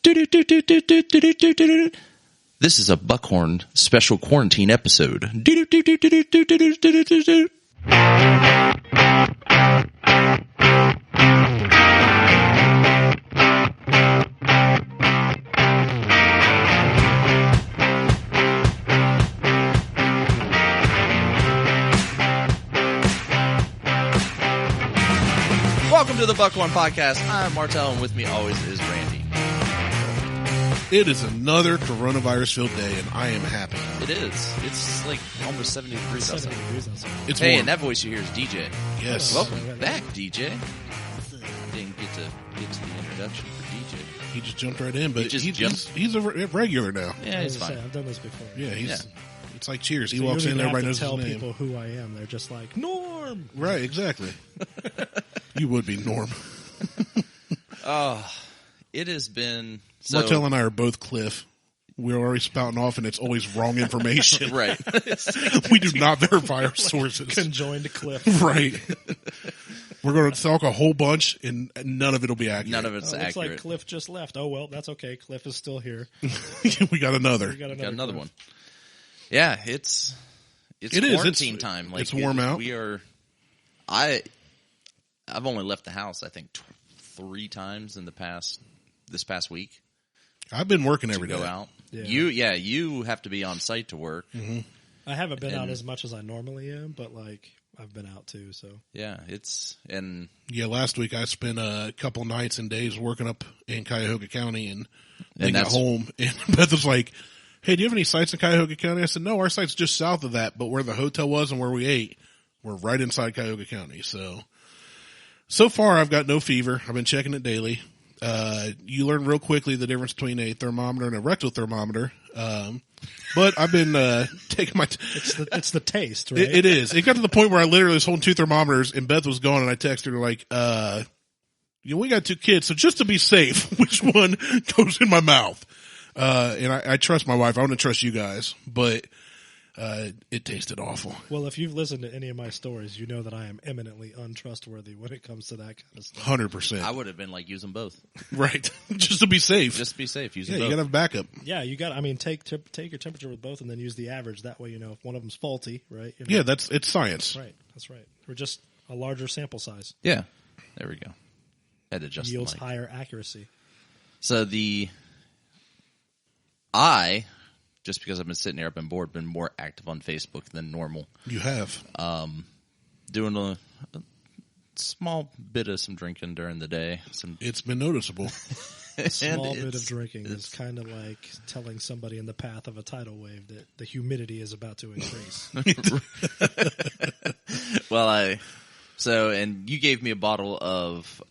This is a Buckhorn special quarantine episode. Welcome to the Buckhorn Podcast. I'm Martelle, and with me always is Randy. It is another coronavirus-filled day, and I am happy. It is. It's like almost 70 degrees outside. It's hey, warm. and that voice you hear is DJ. Yes. Welcome back, DJ. I didn't get to the introduction for DJ. He just jumped right in, but jumped. he's a regular now. Yeah, he's fine. I've done this before. Yeah, It's like Cheers. He So walks you in, don't even everybody knows have to his tell name. people who I am. They're just like, Norm! Right, exactly. You would be Norm. It has been... So, Martelle and I are both Cliff. We're already spouting off, and it's always wrong information. right. We do not verify our sources. Conjoined to Cliff. Right. We're going to talk a whole bunch, and none of it will be accurate. None of it's Looks accurate. like Cliff just left. Oh, well, that's okay. Cliff is still here. We got another. We got Got another Cliff. one. Yeah, it's quarantine time. Like, it's warm out. We are... I've only left the house, I think, 3 times in this past week. I've been working every to day. go out. Yeah. You have to be on site to work. Mm-hmm. I haven't been out as much as I normally am, but like I've been out too. So Yeah, last week I spent a couple nights and days working up in Cuyahoga County, and then got home, and Beth was like, "Hey, do you have any sites in Cuyahoga County?" I said, "No, our site's just south of that, but where the hotel was and where we ate, we're right inside Cuyahoga County." So far I've got no fever. I've been checking it daily. You learn real quickly the difference between a thermometer and a rectal thermometer. But I've been, taking my, it's the taste, right? It is. It got to the point where I literally was holding 2 thermometers, and Beth was gone, and I texted her like, we got 2 kids, so just to be safe, which one goes in my mouth? And I trust my wife. I want to trust you guys, but, it tasted awful. Well, if you've listened to any of my stories, you know that I am eminently untrustworthy when it comes to that kind of stuff. 100%. I would have been like, use them both. Right. Just to be safe. Just be safe. Use them you both. gotta have backup. Yeah, you got. I mean, take your temperature with both, and then use the average. That way, you know if one of them's faulty, right? You know, Yeah, it's science. right. That's right. We're just a larger sample size. Yeah. There we go. Had to adjust Yields the mic. higher accuracy. So just because I've been sitting here, I've been bored, been more active on Facebook than normal. You have. Doing a small bit of some drinking during the day. It's been noticeable. A small bit of drinking is kind of like telling somebody in the path of a tidal wave that the humidity is about to increase. Well, and you gave me a bottle of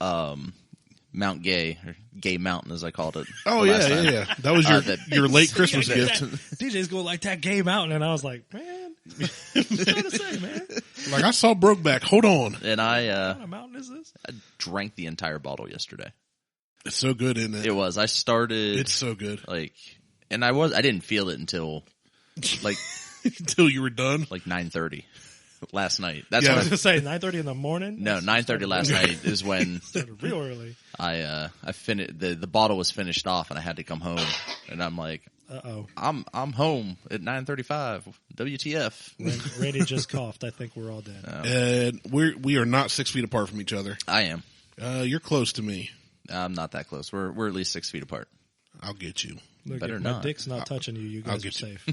Mount Gay, or Gay Mountain as I called it. Oh, yeah. That was your late Christmas gift. DJ's going like that Gay Mountain, and I was like, man, what are you trying to say, man? Like, I saw Brokeback. Hold on. And What kind of mountain is this? I drank the entire bottle yesterday. It's so good, isn't it? It was. I started. It's so good. And I didn't feel it until Until you were done? 9:30 last night. That's I when was going to say 9:30 in the morning? No, 9:30 last night is when Started real early. I finished. The bottle was finished off, and I had to come home. And I'm like, Uh-oh. I'm home at 9:35. WTF? Randy just coughed. I think we're all dead. And we are not 6 feet apart from each other. I am. You're close to me. I'm not that close. We're at least 6 feet apart. I'll get you. Look, Better if not. my dick's not touching you, you I'll guys are get you. safe.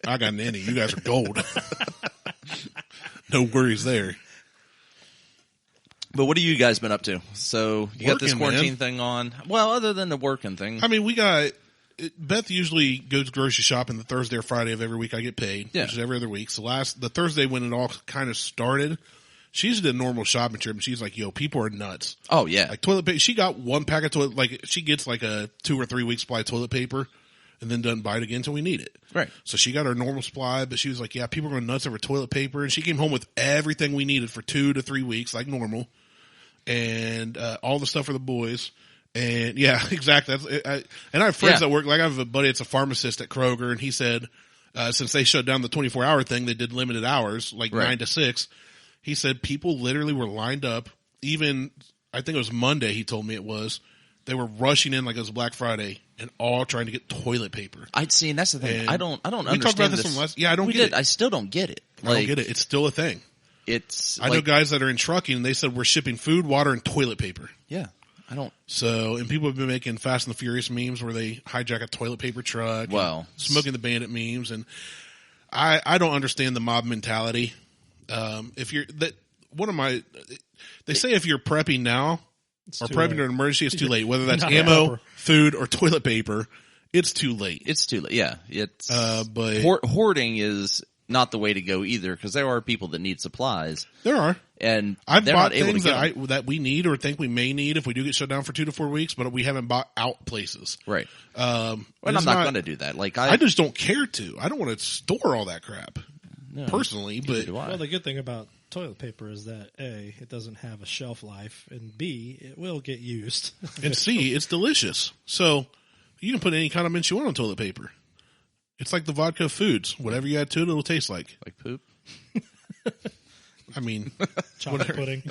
I got nanny. You guys are gold. No worries there. But what have you guys been up to? So you got this Working, quarantine man. thing on. Well, other than the working thing. I mean, Beth usually goes grocery shopping the Thursday or Friday of every week I get paid, which is every other week. So the Thursday when it all kind of started, she usually did a normal shopping trip, and she's like, yo, people are nuts. Oh, yeah. Like toilet paper. She got 1 pack of toilet, like she gets like a 2 or 3 week supply of toilet paper and then doesn't buy it again until we need it. Right. So she got her normal supply, but she was like, yeah, people are going nuts over toilet paper. And she came home with everything we needed for 2 to 3 weeks, like normal. And, all the stuff for the boys. And yeah, exactly. And I have friends that work, like I have a buddy that's a pharmacist at Kroger, and he said, since they shut down the 24-hour thing, they did limited hours, like 9 to 6. He said people literally were lined up, even, I think it was Monday he told me it was, They were rushing in like it was Black Friday and all trying to get toilet paper. I'd seen that's the thing. And I don't we understand talked about this. this one last. Yeah, I don't get it. I still don't get it. I don't get it. It's still a thing. I know guys that are in trucking and they said we're shipping food, water, and toilet paper. Yeah. I don't. So, and people have been making Fast and the Furious memes where they hijack a toilet paper truck. Well, Smoking the Bandit memes. And I don't understand the mob mentality. If you're that, they say if you're prepping now or prepping to an emergency, it's too late. Whether that's ammo, food, or toilet paper, it's too late. It's too late. Yeah. It's, but hoarding is not the way to go either, because there are people that need supplies. There are. And I've bought things that we need or think we may need if we do get shut down for 2 to 4 weeks, but we haven't bought out places. Right. And I'm not going to do that. Like I just don't care to. I don't want to store all that crap personally. But well, the good thing about toilet paper is that A, it doesn't have a shelf life, and B, it will get used. And C, it's delicious. So you can put any condiments you want on toilet paper. It's like the vodka foods. Whatever you add to it, it'll taste like. Like poop? I mean, chocolate pudding.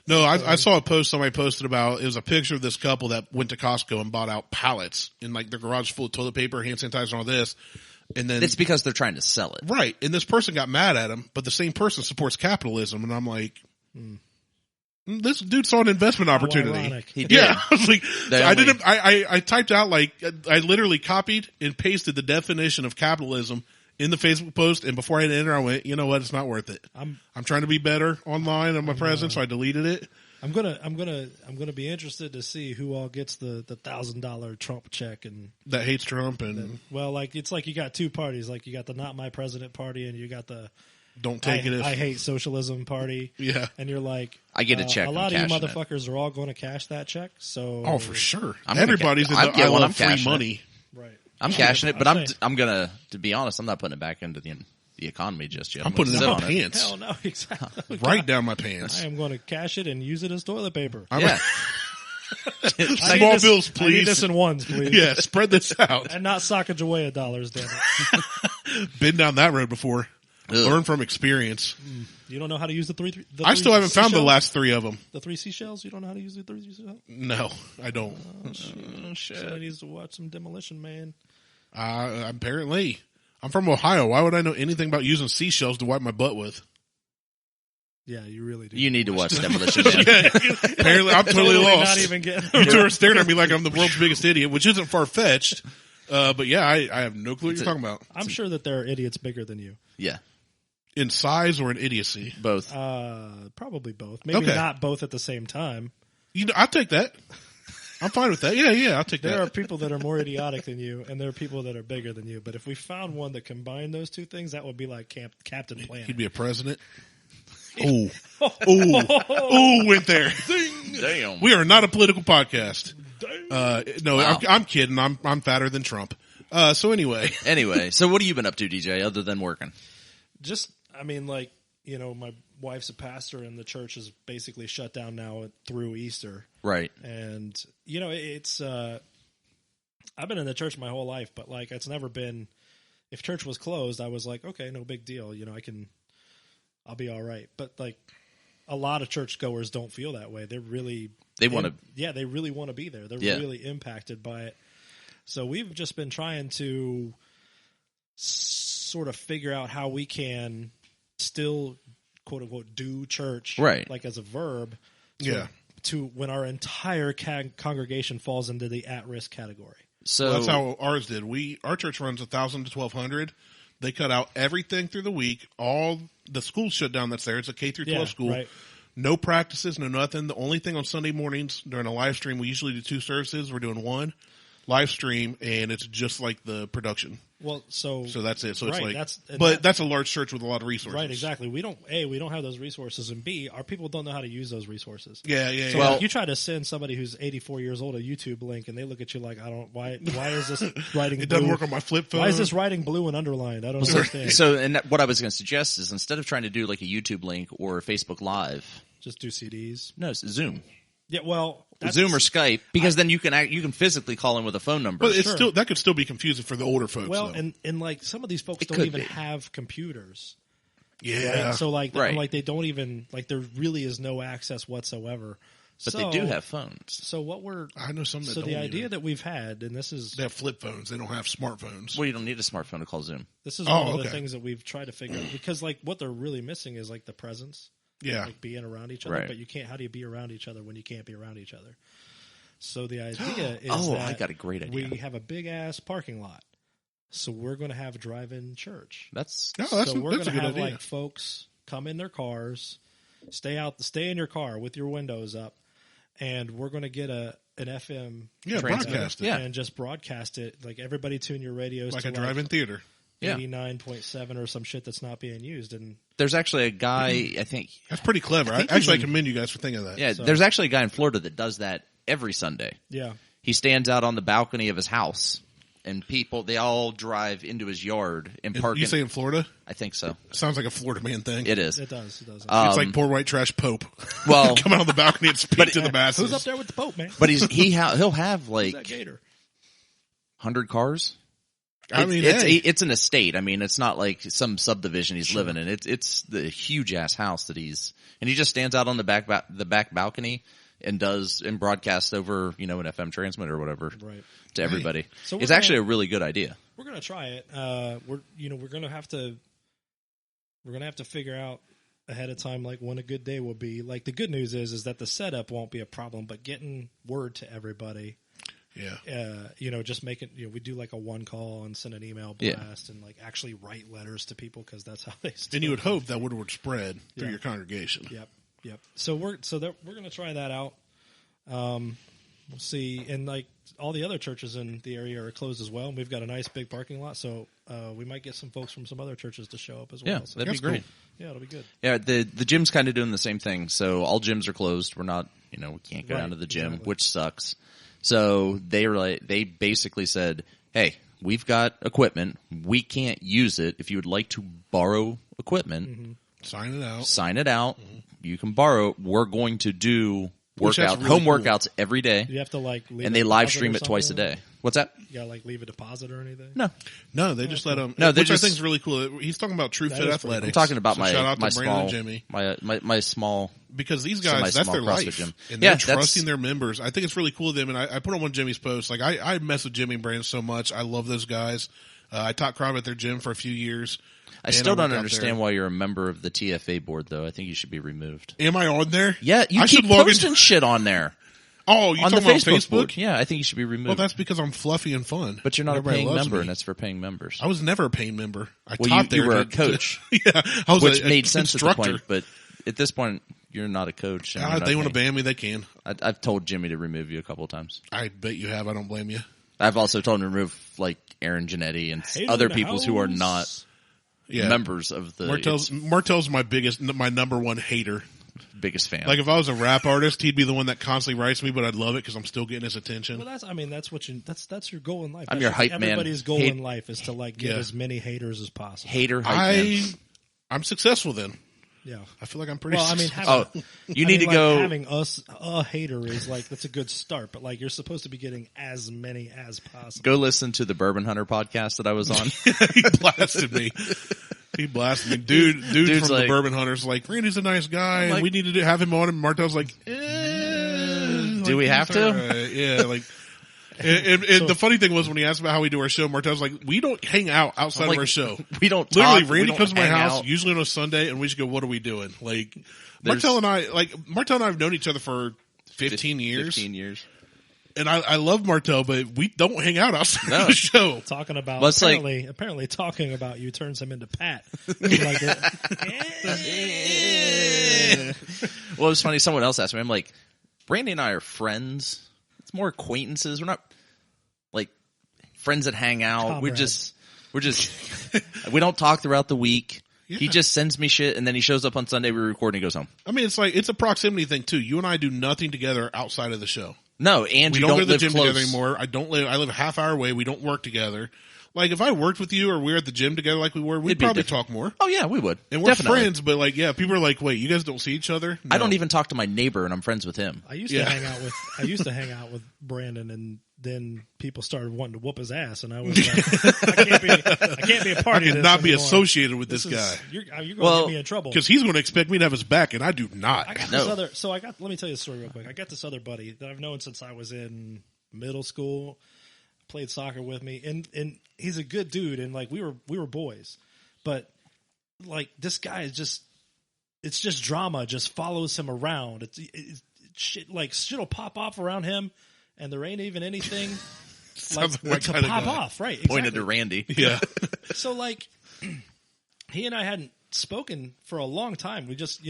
No, I saw a post somebody posted about, it was a picture of this couple that went to Costco and bought out pallets in like their garage full of toilet paper, hand sanitizer, and all this. And then it's because they're trying to sell it. Right. And this person got mad at him, but the same person supports capitalism. And I'm like, this dude saw an investment opportunity. He did. Yeah. I was like, I typed out like, I literally copied and pasted the definition of capitalism in the Facebook post, and before I hit enter, I went, you know what? It's not worth it. I'm trying to be better online on my presence, so I deleted it. I'm gonna be interested to see who all gets the $1,000 Trump check and that hates Trump and like it's like you got two parties, like you got the Not My President party and you got the Don't Take It. I hate socialism party. Yeah, and you're like, I get a check. A lot of you motherfuckers are all going to cash that check. So for sure, everybody's in the I love free money. Right. I'm cashing it, but I'm gonna, to be honest, I'm not putting it back into the economy just yet. I'm putting it in my pants. Hell no, exactly. Right down my pants. I am going to cash it and use it as toilet paper. Small bills, please. I need this in ones, please. Yeah, spread this out. And not Sacagawea dollars, damn it. Been down that road before. Learn from experience. You don't know how to use the three I still haven't found the last 3 of them. The 3 seashells? You don't know how to use the 3 seashells? No, I don't. Shit. Somebody needs to watch some Demolition Man. Apparently. I'm from Ohio. Why would I know anything about using seashells to wipe my butt with? Yeah, you really do. You need to watch Demolition Man. Apparently, I'm totally lost. Not even getting You two are staring at me like I'm the world's biggest idiot, which isn't far-fetched. But yeah, I have no clue what you're talking about. I'm sure that there are idiots bigger than you. Yeah. In size or in idiocy? Both. Probably both. Maybe not both at the same time. I'll take that. I'm fine with that. Yeah, I'll take that. There are people that are more idiotic than you, and there are people that are bigger than you. But if we found one that combined those two things, that would be like Captain Planet. He'd be a president. Oh, went there. Damn. We are not a political podcast. No, wow. I'm kidding. I'm fatter than Trump. So anyway, so what have you been up to, DJ, other than working? My wife's a pastor, and the church is basically shut down now through Easter. Right. And it's I've been in the church my whole life, but like it's never been. If church was closed, I was like, okay, no big deal. I'll be all right. But like a lot of churchgoers don't feel that way. They really want to be there. They're really impacted by it. So we've just been trying to sort of figure out how we can still quote unquote do church, right? Like as a verb, to when our entire congregation falls into the at-risk category. So that's how ours did. Our church runs 1,000 to 1,200. They cut out everything through the week. All the schools shut down. That's there. It's a K through 12 school. Right. No practices, no nothing. The only thing on Sunday mornings during a live stream, we usually do 2 services. We're doing 1 live stream, and it's just like the production. Well, so that's it. So right, it's like, that's a large church with a lot of resources. Right, exactly. We don't have those resources, and B, our people don't know how to use those resources. Yeah. So like you try to send somebody who's 84 years old a YouTube link, and they look at you like, why is this writing? It doesn't work on my flip phone. Why is this writing blue and underlined? I don't understand. So, and what I was going to suggest is instead of trying to do like a YouTube link or Facebook Live, just do CDs. No, it's Zoom. Yeah, well, Zoom or Skype, because then you can physically call in with a phone number. But it's that could still be confusing for the older folks. Well, though. and like some of these folks don't even have computers. Yeah. Right? So like they don't even there really is no access whatsoever. But they do have phones. So what I know some that don't. the idea that we've had, and this is... They have flip phones. They don't have smartphones. Well, you don't need a smartphone to call Zoom. This is one of the things that we've tried to figure out. Because, like, what they're really missing is, like, the presence. Yeah. Like, being around each other. Right. But you can't... How do you be around each other when you can't be around each other? So the idea is I got a great idea. We have a big-ass parking lot. So we're going to have drive-in church. We're going to have, idea. like, folks come in their cars, stay in your car with your windows up, and we're going to get an FM broadcast it. and just broadcast it. Like, everybody tune your radios like to a drive-in theater. 89.7 or some shit that's not being used. And there's actually a guy, I think... That's pretty clever. I commend you guys for thinking of that. Yeah, there's actually a guy in Florida that does that every Sunday. Yeah. He stands out on the balcony of his house, and people, they all drive into his yard and park. You say in Florida? I think so. Sounds like a Florida man thing. It is. It does. It's like poor white trash Pope. Well, come out on the balcony and speak to the masses. Who's up there with the Pope, man? But he'll have like 100 cars. I mean, it's an estate. I mean, it's not like some subdivision he's living in. It's the huge ass house that he just stands out on the back balcony and broadcasts over, an FM transmitter or whatever to everybody. So it's actually a really good idea. We're going to try it. We're going to have to figure out ahead of time, like, when a good day will be. Like, the good news is that the setup won't be a problem, but getting word to everybody. Yeah. Just make it, we do like a one call and send an email blast and like actually write letters to people, because that's how they still. And you would hope that would spread through your congregation. Yep. So we're going to try that out. We'll see. And like all the other churches in the area are closed as well. And we've got a nice big parking lot. So we might get some folks from some other churches to show up as well. Yeah, so that'd be great. Cool. Yeah, it'll be good. Yeah, the gym's kind of doing the same thing. So all gyms are closed. We're not, we can't go down to the gym, which sucks. So they basically said, hey, we've got equipment. We can't use it. If you would like to borrow equipment, sign it out. Mm-hmm. You can borrow it. We're going to do home workouts every day. You have to like leave and they live stream it twice a day. What's that? You gotta like leave a deposit or anything? No, they just let them. No, which I think is really cool. He's talking about True Fit Athletics. Cool. I'm talking about shout out to my Brandon small and Jimmy. my small, because these guys, that's their life, gym. And they're trusting their members. I think it's really cool of them. And I put on one of Jimmy's posts. Like I mess with Jimmy and Brandon so much. I love those guys. I taught crime at their gym for a few years. I still don't understand why you're a member of the TFA board, though. I think you should be removed. Am I on there? Yeah, you keep posting shit on there. Oh, you on talking the about Facebook? Board? Yeah, I think you should be removed. Well, that's because I'm fluffy and fun. But you're not a paying member, and it's for paying members. I was never a paying member. I taught there. You were a coach. Yeah, I was which made sense at the point. But at this point, you're not a coach. If they want to ban me, they can. I've told Jimmy to remove you a couple of times. I bet you have. I don't blame you. I've also told him to remove like Aaron Janetti and other people who are not members of the. Martelle's my number one hater. Biggest fan. Like if I was a rap artist, he'd be the one that constantly writes me, but I'd love it because I'm still getting his attention. Well, that's your goal in life. I'm your hype man. Everybody's goal in life is to like get as many haters as possible. I'm successful then. Yeah, I feel like I'm pretty. Well, I mean, having us a hater is like that's a good start, but like you're supposed to be getting as many as possible. Go listen to the Bourbon Hunter podcast that I was on. He blasted me. He blasted me. Dude from the Bourbon Hunters like, Randy's a nice guy, and we need to have him on. And Martelle's like, do we have to? Right. Yeah, like. And the funny thing was when he asked about how we do our show, Martelle's like, we don't hang out outside of our show. We don't literally. Randy comes to my house usually on a Sunday, and we just go, "What are we doing?" Like Martelle and I have known each other for 15 years. 15 years. And I love Martelle, but we don't hang out outside of the show. Talking about apparently talking about you turns him into Pat. Well, it was funny. Someone else asked me. I'm like, Randy and I are friends. It's more acquaintances. We're not like friends that hang out. Comrades. We're just we don't talk throughout the week. Yeah. He just sends me shit, and then he shows up on Sunday. We record, and he goes home. I mean, it's a proximity thing too. You and I do nothing together outside of the show. No, and we don't go to the gym together anymore. I live a half hour away. We don't work together. like if I worked with you or we were at the gym together like we were, we'd probably talk more. Oh yeah, we would. And we're friends, but like, yeah, people are like, wait, you guys don't see each other? No. I don't even talk to my neighbor, and I'm friends with him. I used to hang out with Brandon, and then people started wanting to whoop his ass, and I was like, I can't be a part of this. I cannot be associated with this guy. You're going to get me in trouble because he's going to expect me to have his back, and I do not. I got this other. So let me tell you a story real quick. I got this other buddy that I've known since I was in middle school. Played soccer with me, and he's a good dude, and like we were boys, but like this guy is it's just drama, just follows him around. It's shit, like shit'll pop off around him, and there ain't even anything like to pop off. Right? Exactly. Pointed to Randy. Yeah. So like he and I hadn't spoken for a long time. We just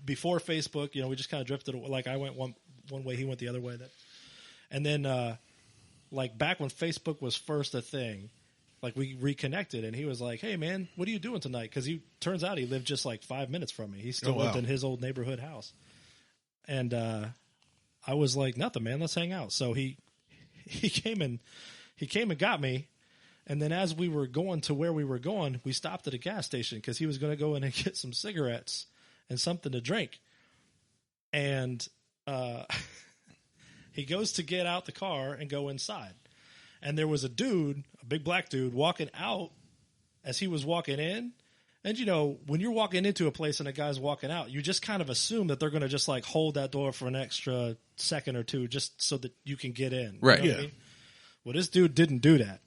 before Facebook, we just kind of drifted. Like I went one way, he went the other way. And then. Like back when Facebook was first a thing, like we reconnected, and he was like, "Hey man, what are you doing tonight?" Because turns out he lived just like 5 minutes from me. He still lived in his old neighborhood house, and I was like, "Nothing, man. Let's hang out." So he came and got me, and then as we were going to where we were going, we stopped at a gas station because he was going to go in and get some cigarettes and something to drink, and. He goes to get out the car and go inside. And there was a dude, a big black dude, walking out as he was walking in. And, when you're walking into a place and a guy's walking out, you just kind of assume that they're going to just like hold that door for an extra second or two just so that you can get in. Right. You know what I mean? Well, this dude didn't do that.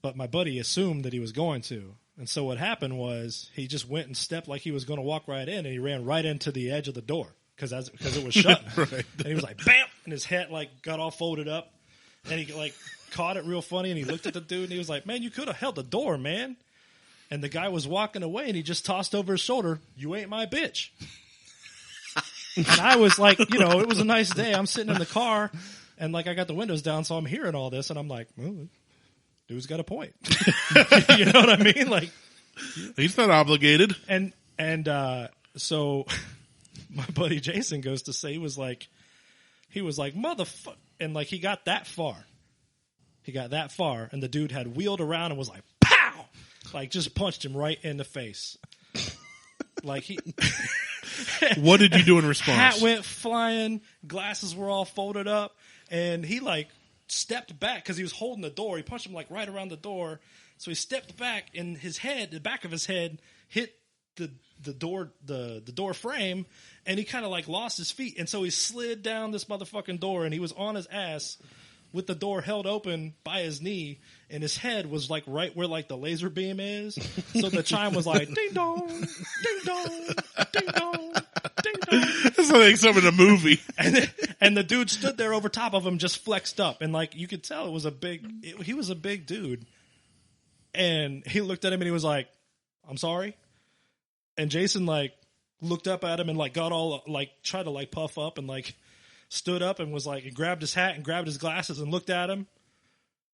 But my buddy assumed that he was going to. And so what happened was he just went and stepped like he was going to walk right in, and he ran right into the edge of the door. Because it was shut. Right. And he was like, bam! And his head like got all folded up. And he like caught it real funny, and he looked at the dude, and he was like, man, you could have held the door, man. And the guy was walking away, and he just tossed over his shoulder, you ain't my bitch. And I was like, it was a nice day. I'm sitting in the car, and like I got the windows down, so I'm hearing all this, and I'm like, well, dude's got a point. You know what I mean? Like, he's not obligated. And so... My buddy Jason goes to say he was like motherfucker, and like he got that far, and the dude had wheeled around and was like pow, like just punched him right in the face. Like he. What did you do in response? Hat went flying, glasses were all folded up, and he like stepped back because he was holding the door. He punched him like right around the door, so he stepped back, and the back of his head hit the door frame, and he kind of like lost his feet, and so he slid down this motherfucking door, and he was on his ass with the door held open by his knee, and his head was like right where like the laser beam is, so the chime was like ding dong, ding dong, ding dong, ding dong. That's like something in a movie. And the dude stood there over top of him, just flexed up, and like you could tell he was a big dude, and he looked at him and he was like, "I'm sorry." And Jason like looked up at him and like got all like tried to like puff up and like stood up and was like and grabbed his hat and grabbed his glasses and looked at him,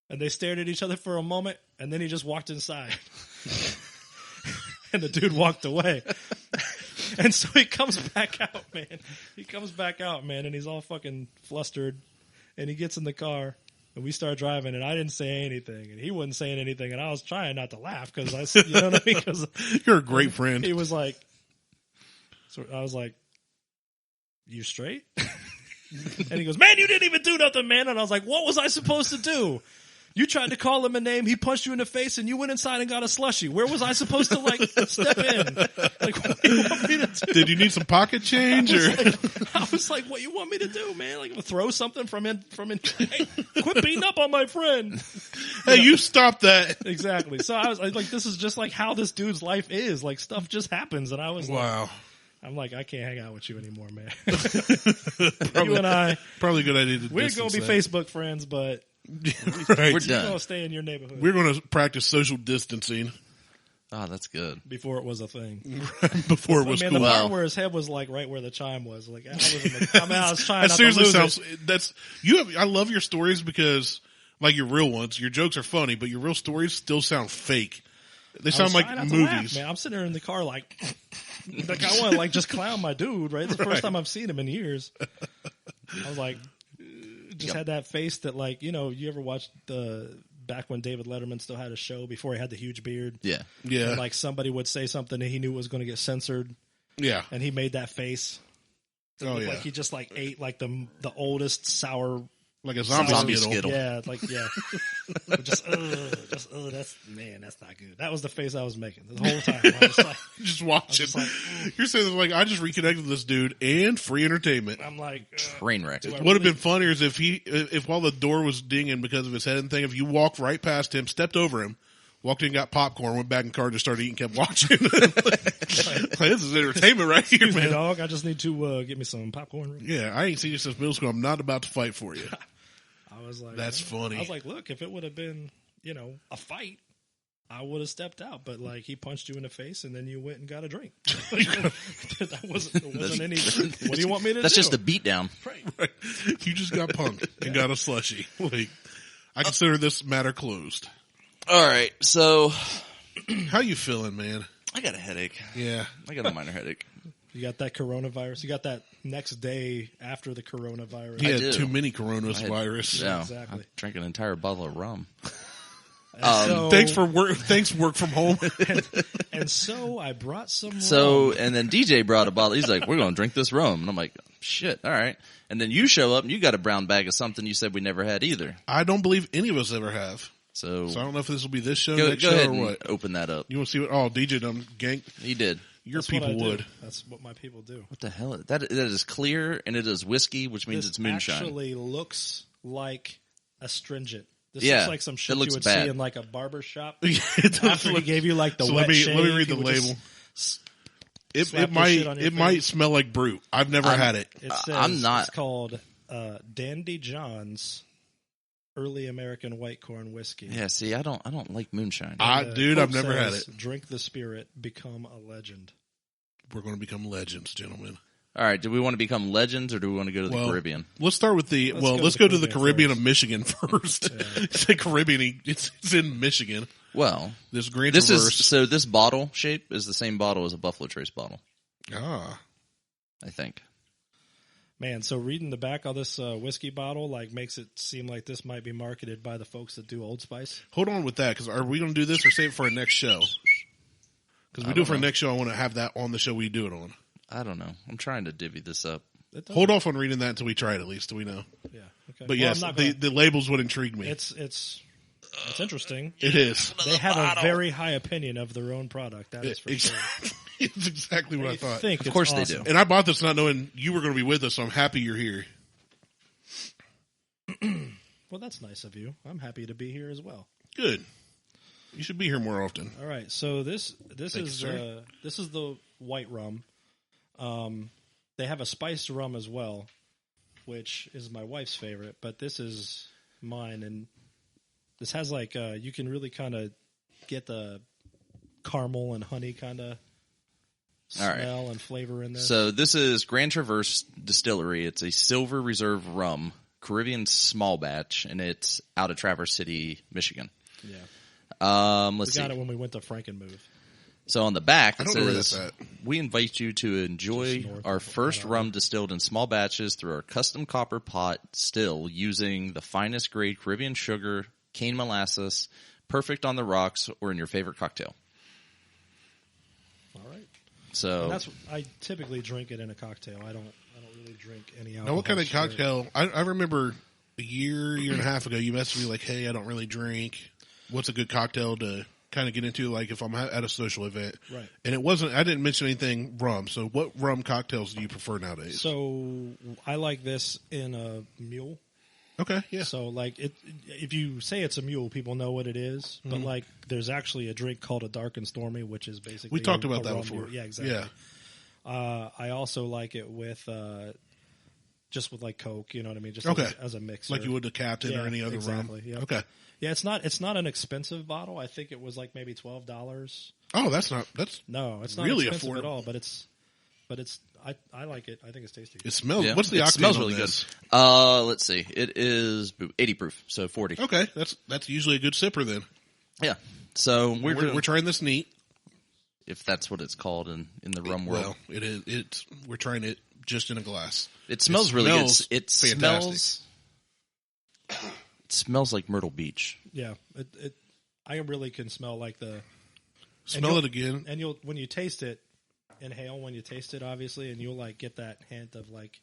and they stared at each other for a moment, and then he just walked inside. And the dude walked away. And so he comes back out, man. And he's all fucking flustered, and he gets in the car. And we start driving, and I didn't say anything, and he wasn't saying anything, and I was trying not to laugh because you know what I mean? Cause you're a great friend. He was like, so I was like, "You straight?" And he goes, "Man, you didn't even do nothing, man." And I was like, "What was I supposed to do? You tried to call him a name, he punched you in the face, and you went inside and got a slushie. Where was I supposed to like step in? Like, what do you want me to do?" Did you need some pocket change? I was like, "What you want me to do, man? Like, throw something from in? Hey, quit beating up on my friend." Hey, you stop that. Exactly. So I was like, this is just like how this dude's life is. Like, stuff just happens, and I was wow. I'm like, I can't hang out with you anymore, man. Probably, you and I, probably a good idea to we're going to be that. Facebook friends, but right. We're done. You're going to stay in your neighborhood. We're going to practice social distancing. Oh, that's good. Before it was a thing. Before it was cool. The part where his head was like right where the chime was. Like I was trying not to lose sounds, it. I love your stories because, like your real ones, your jokes are funny, but your real stories still sound fake. They sound like movies. Laugh, I'm sitting there in the car like I want to like just clown my dude, right? It's the first time I've seen him in years. I was like, had that face that like, you know, you ever watched the back when David Letterman still had a show before he had the huge beard. Yeah. Yeah. And, like, somebody would say something that he knew was going to get censored. Yeah. And he made that face. Oh, yeah. Like he just, like, ate, like, the oldest sour... Like a zombie skittle. Yeah, like, yeah. just, that's not good. That was the face I was making the whole time. I was like, just watching. Like, you're saying, like, I just reconnected with this dude and free entertainment. I'm like... Train wreck. What would have been funnier is if while the door was dinging because of his head and thing, if you walked right past him, stepped over him, walked in, got popcorn, went back in the car, just started eating, kept watching. Like, this is entertainment right here, man. Dog, I just need to get me some popcorn. Yeah, I ain't seen you since middle school. I'm not about to fight for you. I was like, that's funny. I was like, look, if it would have been, a fight, I would have stepped out. But like, he punched you in the face, and then you went and got a drink. That wasn't any. What do you want me to do? That's just a beatdown. Right. You just got punked and got a slushie. Like, I consider this matter closed. All right, so how you feeling, man? I got a headache. Yeah, I got a minor headache. You got that coronavirus. You got that next day after the coronavirus. He had too many coronavirus. Yeah, exactly. I drank an entire bottle of rum. Thanks work from home. and so I brought some rum. And then DJ brought a bottle. He's like, we're going to drink this rum. And I'm like, shit, all right. And then you show up and you got a brown bag of something you said we never had either. I don't believe any of us ever have. So I don't know if this will be this show, go next show, ahead or and what. open that up. You want to see what? Oh, DJ done ganked. He did. Your That's people what I do. would. That's what my people do. What the hell? That is clear, and it is whiskey, which means This it's moonshine. actually looks like astringent. This Yeah, looks like some shit it you looks would bad. see in like a barber shop. It After he gave you like the So wet let me shave, read he the would label. just It slap this shit on your might face. smell like brute. I've never had it. It says I'm not- It's called Dandy John's Early American White Corn Whiskey. Yeah, see, I don't like moonshine. Dude, quote I've never had says, it. Drink the spirit, become a legend. We're going to become legends, gentlemen. All right, do we want to become legends, or do we want to go to the Caribbean? Let's start with let's go to the Caribbean of Michigan first. Yeah. It's the Caribbean. It's in Michigan. Well, This green this reverse. is so. This bottle shape is the same bottle as a Buffalo Trace bottle, Ah. I think. Man, so reading the back of this whiskey bottle like makes it seem like this might be marketed by the folks that do Old Spice. Hold on with that, because are we going to do this or save it for our next show? Because we do it for our next show, I want to have that on the show we do it on. I don't know. I'm trying to divvy this up. Hold off on reading that until we try it, at least, so we know. Yeah. Okay. But yes, the labels would intrigue me. It's interesting. It is. They have a very high opinion of their own product. That is for sure. It's exactly what I thought. Of course awesome. they do. And I bought this not knowing you were going to be with us, so I'm happy you're here. Well, that's nice of you. I'm happy to be here as well. Good. You should be here more often. All right, so this Thank is you, this is the white rum. They have a spiced rum as well, which is my wife's favorite, but this is mine, and this has like you can really kind of get the caramel and honey kind of smell and flavor in this. So this is Grand Traverse Distillery. It's a Silver Reserve rum, Caribbean small batch, and it's out of Traverse City, Michigan. Yeah. Let's see. We got it when we went to Frankenmove. So on the back, I it don't know where that's says, at. we invite you to enjoy Just north our of first Colorado. rum distilled in small batches through our custom copper pot still using the finest grade Caribbean sugar, cane molasses, perfect on the rocks or in your favorite cocktail. All right. So And that's I typically drink it in a cocktail. I don't really drink any alcohol. Now, what kind of straight. cocktail? I remember a year and a half ago, you messaged me like, hey, I don't really drink. What's a good cocktail to kind of get into, like if I'm at a social event? Right. And it wasn't, I didn't mention anything rum. So what rum cocktails do you prefer nowadays? So I like this in a mule. Okay, yeah. So like if you say it's a mule, people know what it is. But like there's actually a drink called a dark and stormy, which is basically We talked about a that rum before. mule. Yeah, exactly. Yeah. I also like it with just with like Coke. You know what I mean? Just Okay. as a mixer, Like you would the Captain or Yeah, any other exactly, rum. yeah. Okay. Yeah, it's not an expensive bottle. I think it was like maybe $12. Oh, that's No, it's not Really expensive affordable. at all. But it's I like it. I think it's tasty. it smells. yeah, What's the it octane smells on really this? good. Let's see. It is 80 proof, so 40. Okay, that's usually a good sipper then. Yeah. So We're trying this neat. if that's what it's called in the rum world. Well, it is. We're trying it just in a glass. It smells really good. smells It fantastic. smells. It smells like Myrtle Beach. Yeah, I really can smell like the smell it again, and you'll when you taste it, inhale when you taste it, obviously, and you'll like get that hint of like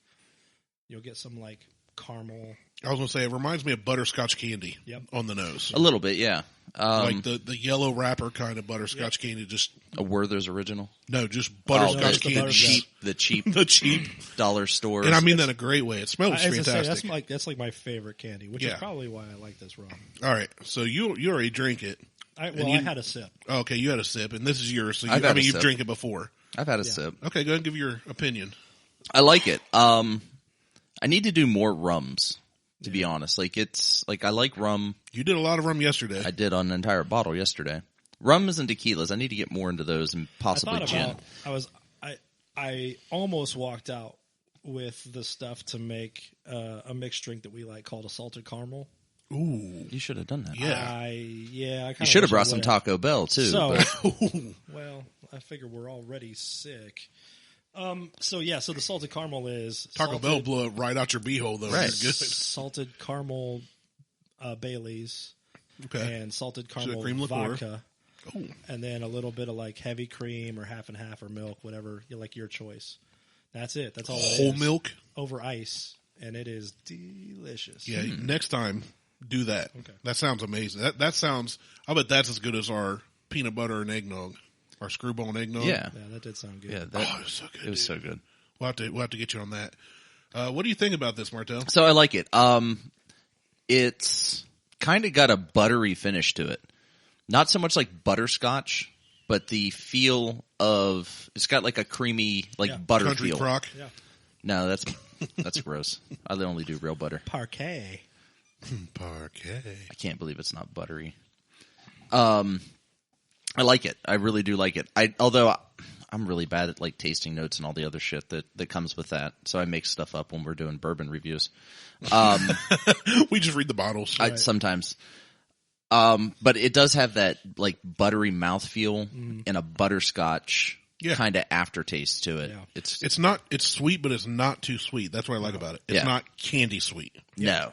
you'll get some like caramel. I was gonna say it reminds me of butterscotch candy. Yep. On the nose, A little bit, yeah. like the yellow wrapper kind of butterscotch candy. Just a Werther's original. no, just butterscotch the candy. The cheap The cheap, dollar stores. and I mean that in a great way. It smells As I say, fantastic. that's like my favorite candy, which is probably why I like this rum. All right, so you already drink it. I had a sip. Okay, you had a sip, and this is yours. So I've had a you've sip. drank it before. I've had a sip. Okay, go ahead and give your opinion. I like it. I need to do more rums, to be honest. Like it's like I like rum. You did a lot of rum yesterday. I did on an entire bottle yesterday. Rums and tequilas. I need to get more into those and possibly gin. I almost walked out with the stuff to make a mixed drink that we like called a salted caramel. Ooh, You should have done that. yeah. You should have brought some Taco Bell too. So, but well, I figure we're already sick. So the salted caramel is Taco Bell blew it right out your beehole, though. Right. You're good. salted caramel Baileys Okay. and salted it caramel cream liqueur? vodka. Oh, And then a little bit of like heavy cream or half and half or milk, whatever you like, your choice. That's it. That's all. whole milk. over ice, and it is delicious. Yeah. Next time, do that. Okay. That sounds amazing. That sounds. I bet that's as good as our peanut butter and eggnog, our screwball and eggnog. yeah, that did sound good. yeah. Oh, it was so good. It was so good. We'll have to get you on that. What do you think about this, Martelle? So I like it. It's kind of got a buttery finish to it. Not so much like butterscotch, but the feel of it's got like a creamy butter Country feel. crock. Yeah. No, that's gross. I only do real butter. Parquet. Parquet. I can't believe it's not buttery. I like it. I really do like it. Although I'm really bad at like tasting notes and all the other shit that comes with that. So I make stuff up when we're doing bourbon reviews. We just read the bottles. Sometimes. But it does have that like buttery mouthfeel and a butterscotch kind of aftertaste to it. Yeah. It's sweet, but it's not too sweet. That's what I like about it. It's not candy sweet. No.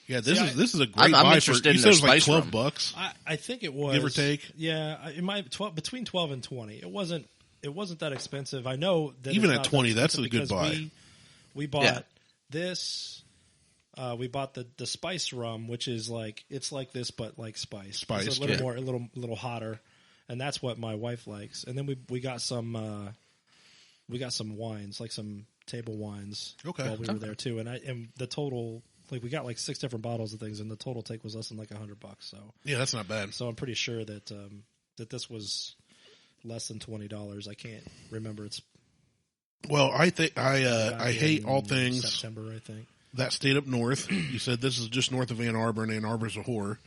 Yeah, this is a great I'm buy interested for. in You their said it was like spice $12. I think it was Give or take. Yeah, it might between 12 and 20. It wasn't that expensive. I know that Even it's at not 20, that that's a expensive good buy. because we bought this. We bought the spice rum, which is like it's like this, but like spice. Spiced, it's a little more, a little hotter, and that's what my wife likes. And then we got some wines, like some table wines, while we were there too. And the total, like we got like 6 different bottles of things, and the total take was less than like $100. So yeah, that's not bad. So I'm pretty sure that that this was less than $20. I can't remember. It's Well, I think I hate all things September, I think. that state up north. You said this is just north of Ann Arbor, and Ann Arbor's a whore.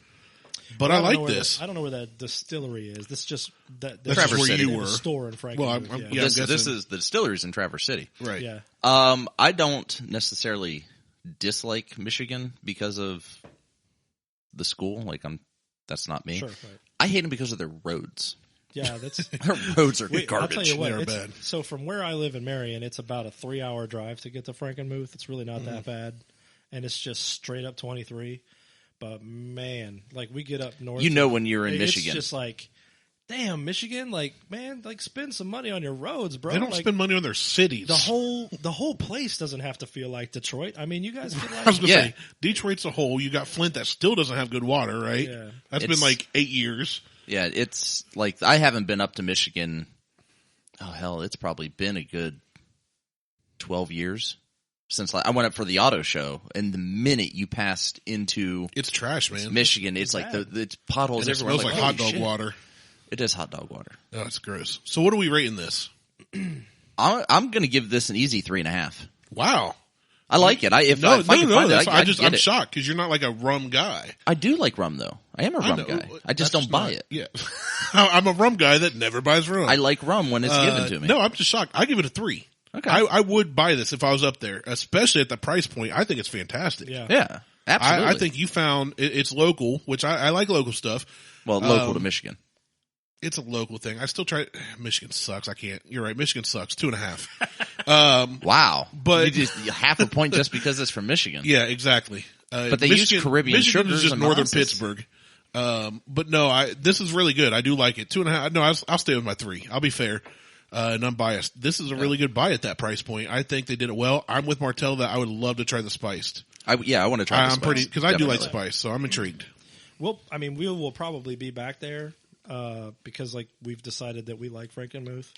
But I like this. I don't know where that distillery is. This is just that That's Traverse where City. you were. store in Franklin. Well, yeah. I'm This guessing- is the distilleries in Traverse City. Right. Yeah. I don't necessarily dislike Michigan because of the school. Like that's not me. Sure. Right. I hate them because of their roads. Yeah, that's Their roads are I'll garbage. tell you what. They're it's- bad. So from where I live in Marion, it's about a 3-hour drive to get to Frankenmuth. It's really not that bad, and it's just straight up 23. But man, like we get up north, You know when you're in it's Michigan. just like, damn, Michigan, like man, like spend some money on your roads, bro. They don't like, spend money on their cities. the whole place doesn't have to feel like Detroit. I mean, you guys feel I was like going to Yeah. say, Detroit's a whole. You got Flint that still doesn't have good water, right? Yeah. That's been It's- like 8 years. Yeah, it's like I haven't been up to Michigan. Oh hell, it's probably been a good 12 years since I went up for the auto show. And the minute you passed into It's trash, man. Michigan, it's like it's potholes And it everywhere. smells like holy hot dog shit. water. It is hot dog water. Oh, it's gross. So what are we rating this? I'm going to give this an easy 3.5. Wow. I like it. If I can find that's, it, I'd I'm get it. shocked because you're not like a rum guy. I do like rum though. I am a rum know. guy. I just That's don't buy not- it. Yeah. I'm a rum guy that never buys rum. I like rum when it's given to me. No, I'm just shocked. I give it a 3. Okay. I would buy this if I was up there, especially at the price point. I think it's fantastic. yeah. Yeah, absolutely. I think you found it's local, which I like local stuff. well, local to Michigan. It's a local thing. I still try. Michigan sucks. I can't. You're right. Michigan sucks. 2.5. Wow, but- you just half a point just because it's from Michigan. Yeah, exactly. But they use Caribbean Michigan sugars is just and northern molasses. Pittsburgh. But no, this is really good. I do like it. 2.5. No, I'll stay with my 3. I'll be fair. And unbiased. This is a really good buy at that price point. I think they did it well. I'm with Martelle that I would love to try the spiced. I want to try the spice. Because I do like spice, so I'm intrigued. Well, I mean, we will probably be back there because, like, we've decided that we like Frankenmuth.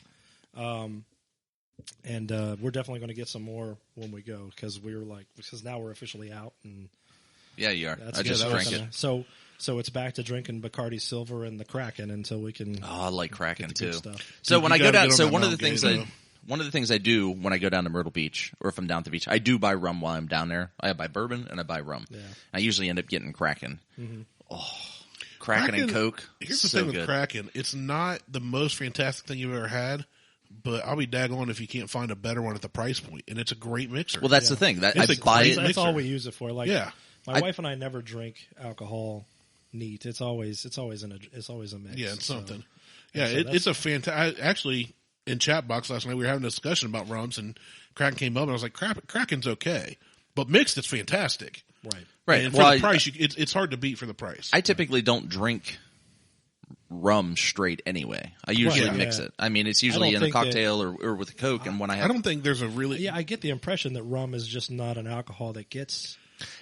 And we're definitely going to get some more when we go because now we're officially out. And yeah, you are. I just drank it. So it's back to drinking Bacardi Silver and the Kraken until we can. Oh, I like Kraken too. Stuff. So when I go down, one of the things I do when I go down to Myrtle Beach or if I'm down at the beach, I do buy rum while I'm down there. I buy bourbon and I buy rum. Yeah. I usually end up getting Kraken. Mm-hmm. Oh, Kraken and Coke. Here's the thing with Kraken. It's not the most fantastic thing you've ever had, but I'll be daggone if you can't find a better one at the price point. And it's a great mixer. Well, that's the thing. That I buy it. That's all we use it for. Like, my wife and I never drink alcohol neat. It's always a mix. Yeah, it's something. It's a fantastic. Actually, in chat box last night, we were having a discussion about rums, and Kraken came up, and I was like, Kraken's okay, but mixed, it's fantastic. Right. And for the price, it's hard to beat for the price. I typically don't drink rum straight anyway. I usually mix it. I mean, it's usually in a cocktail or with a Coke. And when I don't think there's a really. Yeah, I get the impression that rum is just not an alcohol that gets.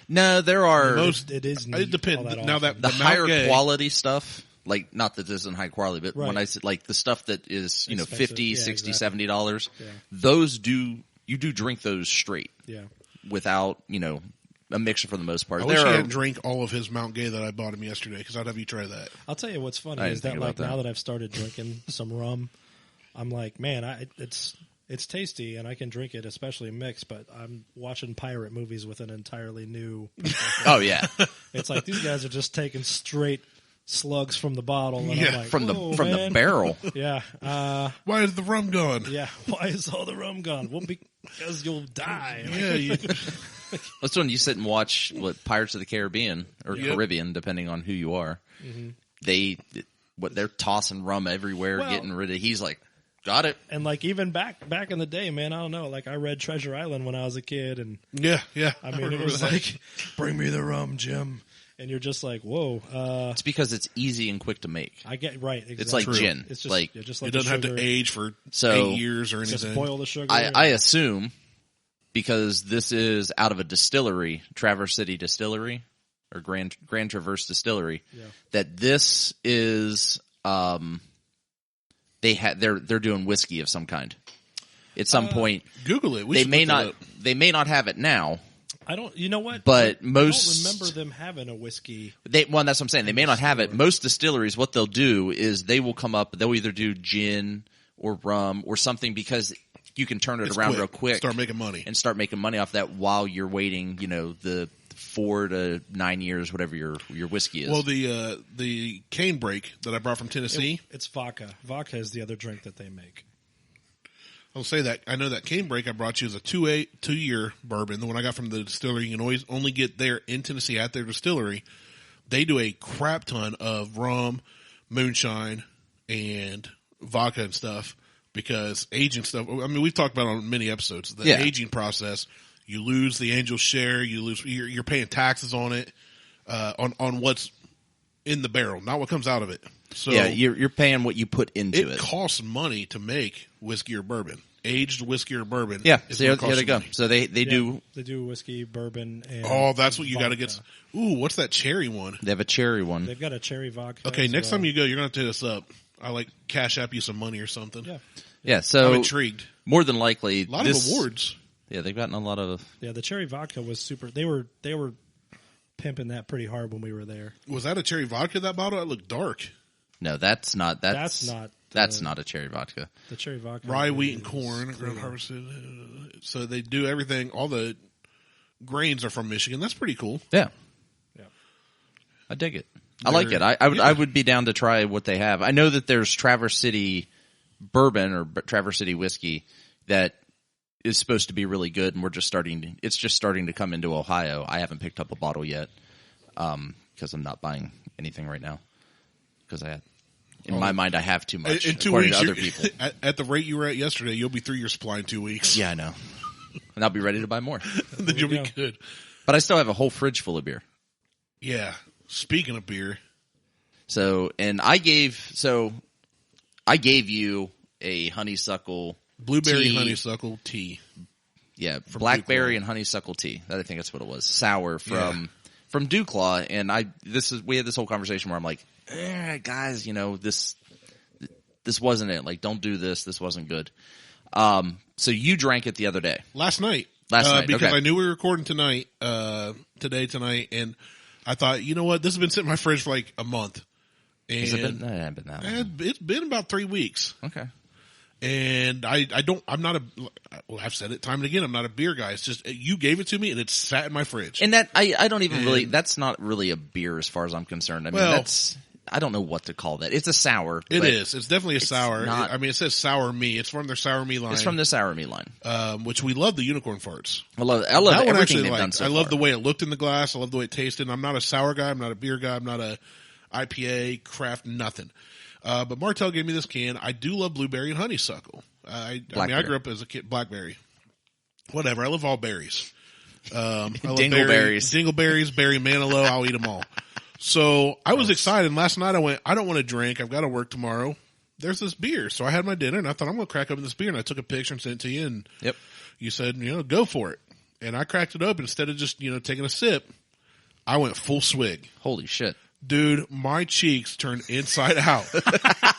No, there are. It is. It depends. Now that the higher quality stuff. Like, not that this isn't high quality, but when I said, like, the stuff that is, expensive. $50, $60, $70, those you do drink those straight. Yeah. Without, a mixture for the most part. I wish he hadn't drank all of his Mount Gay that I bought him yesterday, because I'd have you try that. I'll tell you what's funny is that, like, now that I've started drinking some rum, I'm like, man, it's tasty, and I can drink it, especially mixed, but I'm watching pirate movies with an entirely new... Oh, yeah. It's like, these guys are just taking straight slugs from the bottle, and I'm like, from the barrel. Yeah. Why is the rum gone? Yeah, why is all the rum gone? Well, because you'll die. Yeah, That's when you sit and watch Pirates of the Caribbean or Caribbean, depending on who you are. Mm-hmm. They're tossing rum everywhere, getting rid of. He's like, got it. And like even back in the day, man, I don't know. Like I read Treasure Island when I was a kid, and yeah. I mean, it was like, bring me the rum, Jim. And you're just like, whoa. It's because it's easy and quick to make. I get right. Exactly. It's like gin. It's just like it doesn't have to age for 8 years or anything. Just boil the sugar. I assume. Because this is out of a distillery, Traverse City Distillery, or Grand Traverse Distillery, that this is they're doing whiskey of some kind. At some point, Google it. They may not have it now. I don't. You know what? But I most don't remember them having a whiskey. That's what I'm saying. They may not have it. Most distilleries, what they'll do is they will come up. They'll either do gin or rum or something because you can turn it around real quick. Start making money. And start making money off that while you're waiting, the 4 to 9 years, whatever your whiskey is. Well, the cane break that I brought from Tennessee. It's vodka. Vodka is the other drink that they make. I'll say that. I know that cane break I brought you is a 2-year bourbon. The one I got from the distillery, you can only get there in Tennessee at their distillery. They do a crap ton of rum, moonshine, and vodka and stuff. Because aging stuff, I mean, we've talked about it on many episodes. The aging process, you lose the angel share, you're paying taxes on it, on what's in the barrel, not what comes out of it. So yeah, you're paying what you put into it. It costs money to make whiskey or bourbon, aged whiskey or bourbon. Yeah, so here they go. So they do whiskey, bourbon, and that's what you got to get. Ooh, what's that cherry one? They have a cherry one. They've got a cherry vodka. Okay, next time you go, you're gonna have to hit us up. I like Cash App you some money or something. Yeah. So I'm intrigued. More than likely, a lot of awards. Yeah, they've gotten a lot of. Yeah, the cherry vodka was super. They were pimping that pretty hard when we were there. Was that a cherry vodka? That bottle? That looked dark. No, that's not. That's not a cherry vodka. The cherry vodka. Rye, wheat, and corn. Harvested. So they do everything. All the grains are from Michigan. That's pretty cool. Yeah. I dig it. I like it. I would be down to try what they have. I know that there's Traverse City bourbon or Traverse City whiskey that is supposed to be really good, and it's just starting to come into Ohio. I haven't picked up a bottle yet because I'm not buying anything right now because in my mind I have too much. In 2 according weeks, to other people. At the rate you were at yesterday, you'll be through your supply in 2 weeks. Yeah, I know. And I'll be ready to buy more. Then you'll be good. But I still have a whole fridge full of beer. Yeah. Speaking of beer. So, and I gave you a honeysuckle Blueberry tea. honeysuckle tea. Yeah, blackberry and honeysuckle tea. I think that's what it was. Sour from Dewclaw. And we had this whole conversation where I'm like, guys, this wasn't it. Like, don't do this. This wasn't good. So you drank it the other day. Last night. Because okay. I knew we were recording tonight, tonight, and I thought, you know what? This has been sitting in my fridge for like a month. And Has it been? No, it hasn't been that long. It's been about 3 weeks. Okay. And I've said it time and again, I'm not a beer guy. It's just, you gave it to me and it's sat in my fridge. And that, I don't even really, that's not really a beer as far as I'm concerned. I mean, I don't know what to call that. It's a sour. It is. It's definitely a sour. It says Sour Me. It's from their Sour Me line. It's from the Sour Me line. Which we love the unicorn farts. I love everything they've done so far. I love the way it looked in the glass. I love the way it tasted. I'm not a sour guy. I'm not a beer guy. I'm not a IPA, craft, nothing. But Martelle gave me this can. I do love blueberry and honeysuckle. I grew up as a kid, blackberry. Whatever. I love all berries. I love dingleberries, berry manilow. I'll eat them all. So I was excited. And last night I went, I don't want to drink. I've got to work tomorrow. There's this beer. So I had my dinner and I thought, I'm going to crack open this beer. And I took a picture and sent it to you. And you said, go for it. And I cracked it open. Instead of just, taking a sip, I went full swig. Holy shit. Dude, my cheeks turned inside out.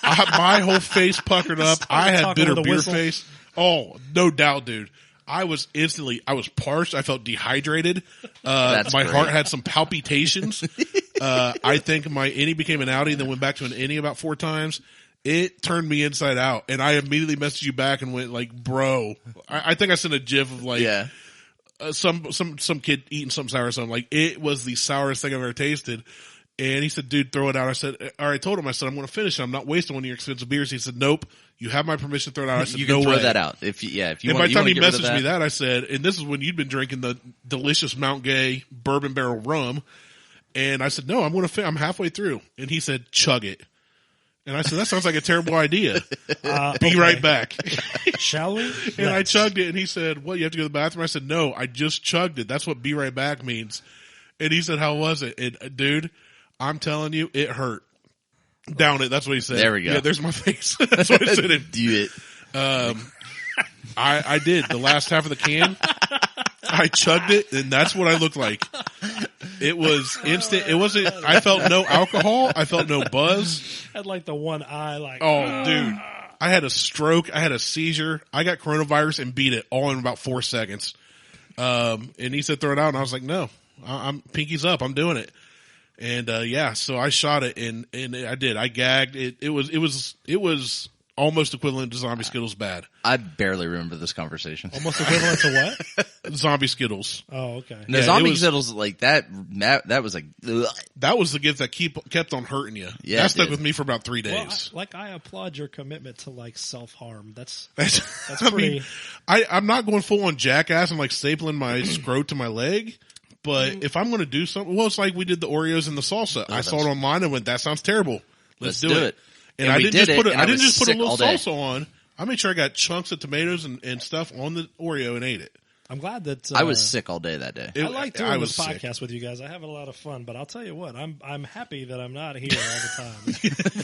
My whole face puckered up. I had bitter beer face. Oh, no doubt, dude. I was parched. I felt dehydrated. My heart had some palpitations. I think my innie became an outie, then went back to an innie about 4 times. It turned me inside out. And I immediately messaged you back and went like, bro, I think I sent a gif of like, some kid eating something sour or something. Like, it was the sourest thing I've ever tasted. And he said, dude, throw it out. I said, all right, I told him, I said, I'm going to finish it. I'm not wasting one of your expensive beers. He said, nope, you have my permission to throw it out. I said, you can throw that out. If you and by the time he messaged me that, I said, and this is when you'd been drinking the delicious Mount Gay bourbon barrel rum. And I said, no, I'm halfway through. And he said, chug it. And I said, that sounds like a terrible idea. Be right back. Shall we? And I chugged it. And he said, what, you have to go to the bathroom? I said, no, I just chugged it. That's what be right back means. And he said, how was it? And dude, I'm telling you, it hurt. Down it. That's what he said. There we go. Yeah, there's my face. That's what I said. Do it. I did the last half of the can. I chugged it, and that's what I looked like. It was instant. It wasn't. I felt no alcohol. I felt no buzz. Had like the one eye, like. Oh, dude! I had a stroke. I had a seizure. I got coronavirus and beat it all in about 4 seconds. And he said, "Throw it out," and I was like, "No, I'm pinkies up. I'm doing it." And so I shot it, and I did. I gagged. It was almost equivalent to Zombie Skittles bad. I barely remember this conversation. Almost equivalent to what? Zombie Skittles. Oh, okay. No, Zombie Skittles, like that was like, ugh. That was the gift that kept on hurting you. Yeah, that stuck with me for about 3 days. Well, I applaud your commitment to like self-harm. That's I pretty. mean, I'm not going full on jackass and like stapling my scrot to my leg. But if I'm going to do something, well, it's like we did the Oreos and the salsa. I saw it online and went, that sounds terrible. Let's do it. And I didn't just put a little salsa on. I made sure I got chunks of tomatoes and stuff on the Oreo and ate it. I'm glad that I was sick all day that day. I like doing this podcast with you guys. I have a lot of fun, but I'll tell you what, I'm happy that I'm not here all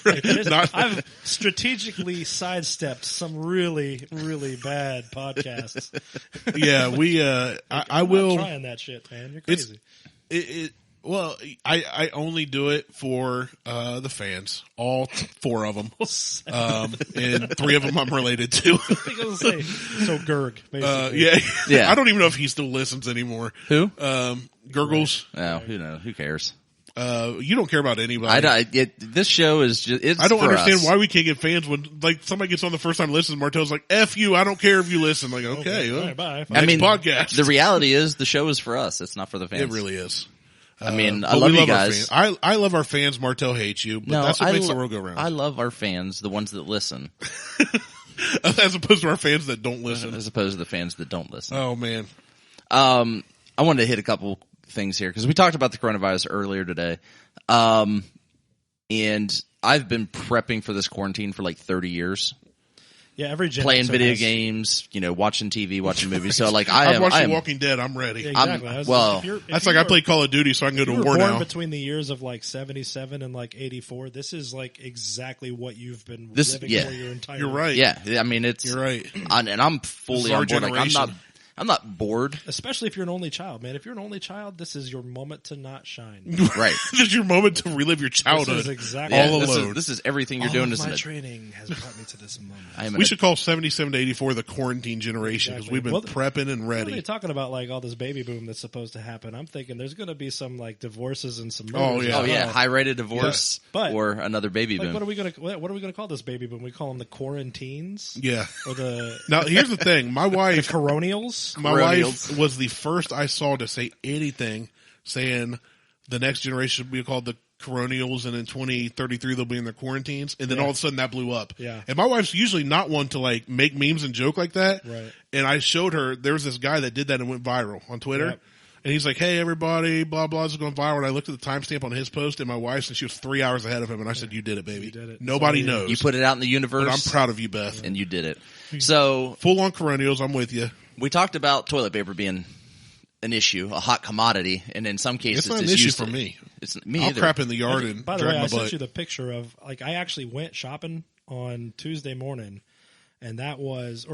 the time. I've strategically sidestepped some really, really bad podcasts. Yeah, I will. I'm not trying that shit, man. You're crazy. Well, I only do it for the fans, all 4 of them, and 3 of them I'm related to. I was going to say, so Gerg, basically. Yeah. I don't even know if he still listens anymore. Who? Gurgles. Oh, who knows? Who cares? You don't care about anybody. This show is just. I don't understand why we can't get fans when like somebody gets on the first time listens. Martelle's like, "F you, I don't care if you listen." Like, okay, well, all right, bye. I mean, podcast. The reality is the show is for us. It's not for the fans. It really is. I mean, I love you guys. I love our fans. Martelle hates you, but that's what makes the world go round. I love our fans, the ones that listen. As opposed to our fans that don't listen. As opposed to the fans that don't listen. Oh, man. I wanted to hit a couple things here because we talked about the coronavirus earlier today. And I've been prepping for this quarantine for like 30 years. every Gen playing Xer video has- games, watching TV, watching movies. So like I I've am, watched I The am Walking Dead. I'm ready. Yeah, exactly. I'm- I was well, like, if That's you like I were- play Call of Duty, so I can go if to you were war born now. between the years of like 77 and like 84, this is like exactly what you've been This- living yeah. for your entire You're life. right. yeah, I mean it's You're right. and I'm fully This is our on board. Like generation. I'm not bored. Especially if you're an only child, man. If you're an only child, this is your moment to not shine. Right. This is your moment to relive your childhood. This is exactly all this alone. Is, this is everything you're All doing of as my an training has brought me to this moment. I am We an should call 77 to 84 the quarantine generation because Exactly. we've been Well, prepping and What are they ready. talking about? Like all this baby boom that's supposed to happen. I'm thinking there's going to be some like divorces and some Oh, murders. yeah. Oh yeah, Well, high rated divorce But- or another baby Like boom. what are we gonna call this baby boom? We call them the quarantines Yeah. or the Now, here's the thing. My wife, coronials. my Coronials. wife was the first I saw to say anything saying the next generation will be called the coronials, and in 2033 they'll be in their quarantines, and then Yeah. all of a sudden that blew up. Yeah. And my wife's usually not one to like make memes and joke like that. Right. And I showed her there was this guy that did that and went viral on Twitter. Yep. And he's like, "Hey everybody, blah blah, this is going viral." And I looked at the timestamp on his post and my wife's, and she was 3 hours ahead of him. And I said, "You did it, baby. You did it. Nobody Sorry. knows." You put it out in the but I'm universe, proud of you, Beth. and you did it. So Full on coronials. I'm with you. we talked about toilet paper being an issue, a hot commodity, and in some cases It's not an it's issue used for to- me. It's me I'll either. crap in the yard and By the drag way, my I sent butt. you the picture of like I actually went shopping on Tuesday morning, and that was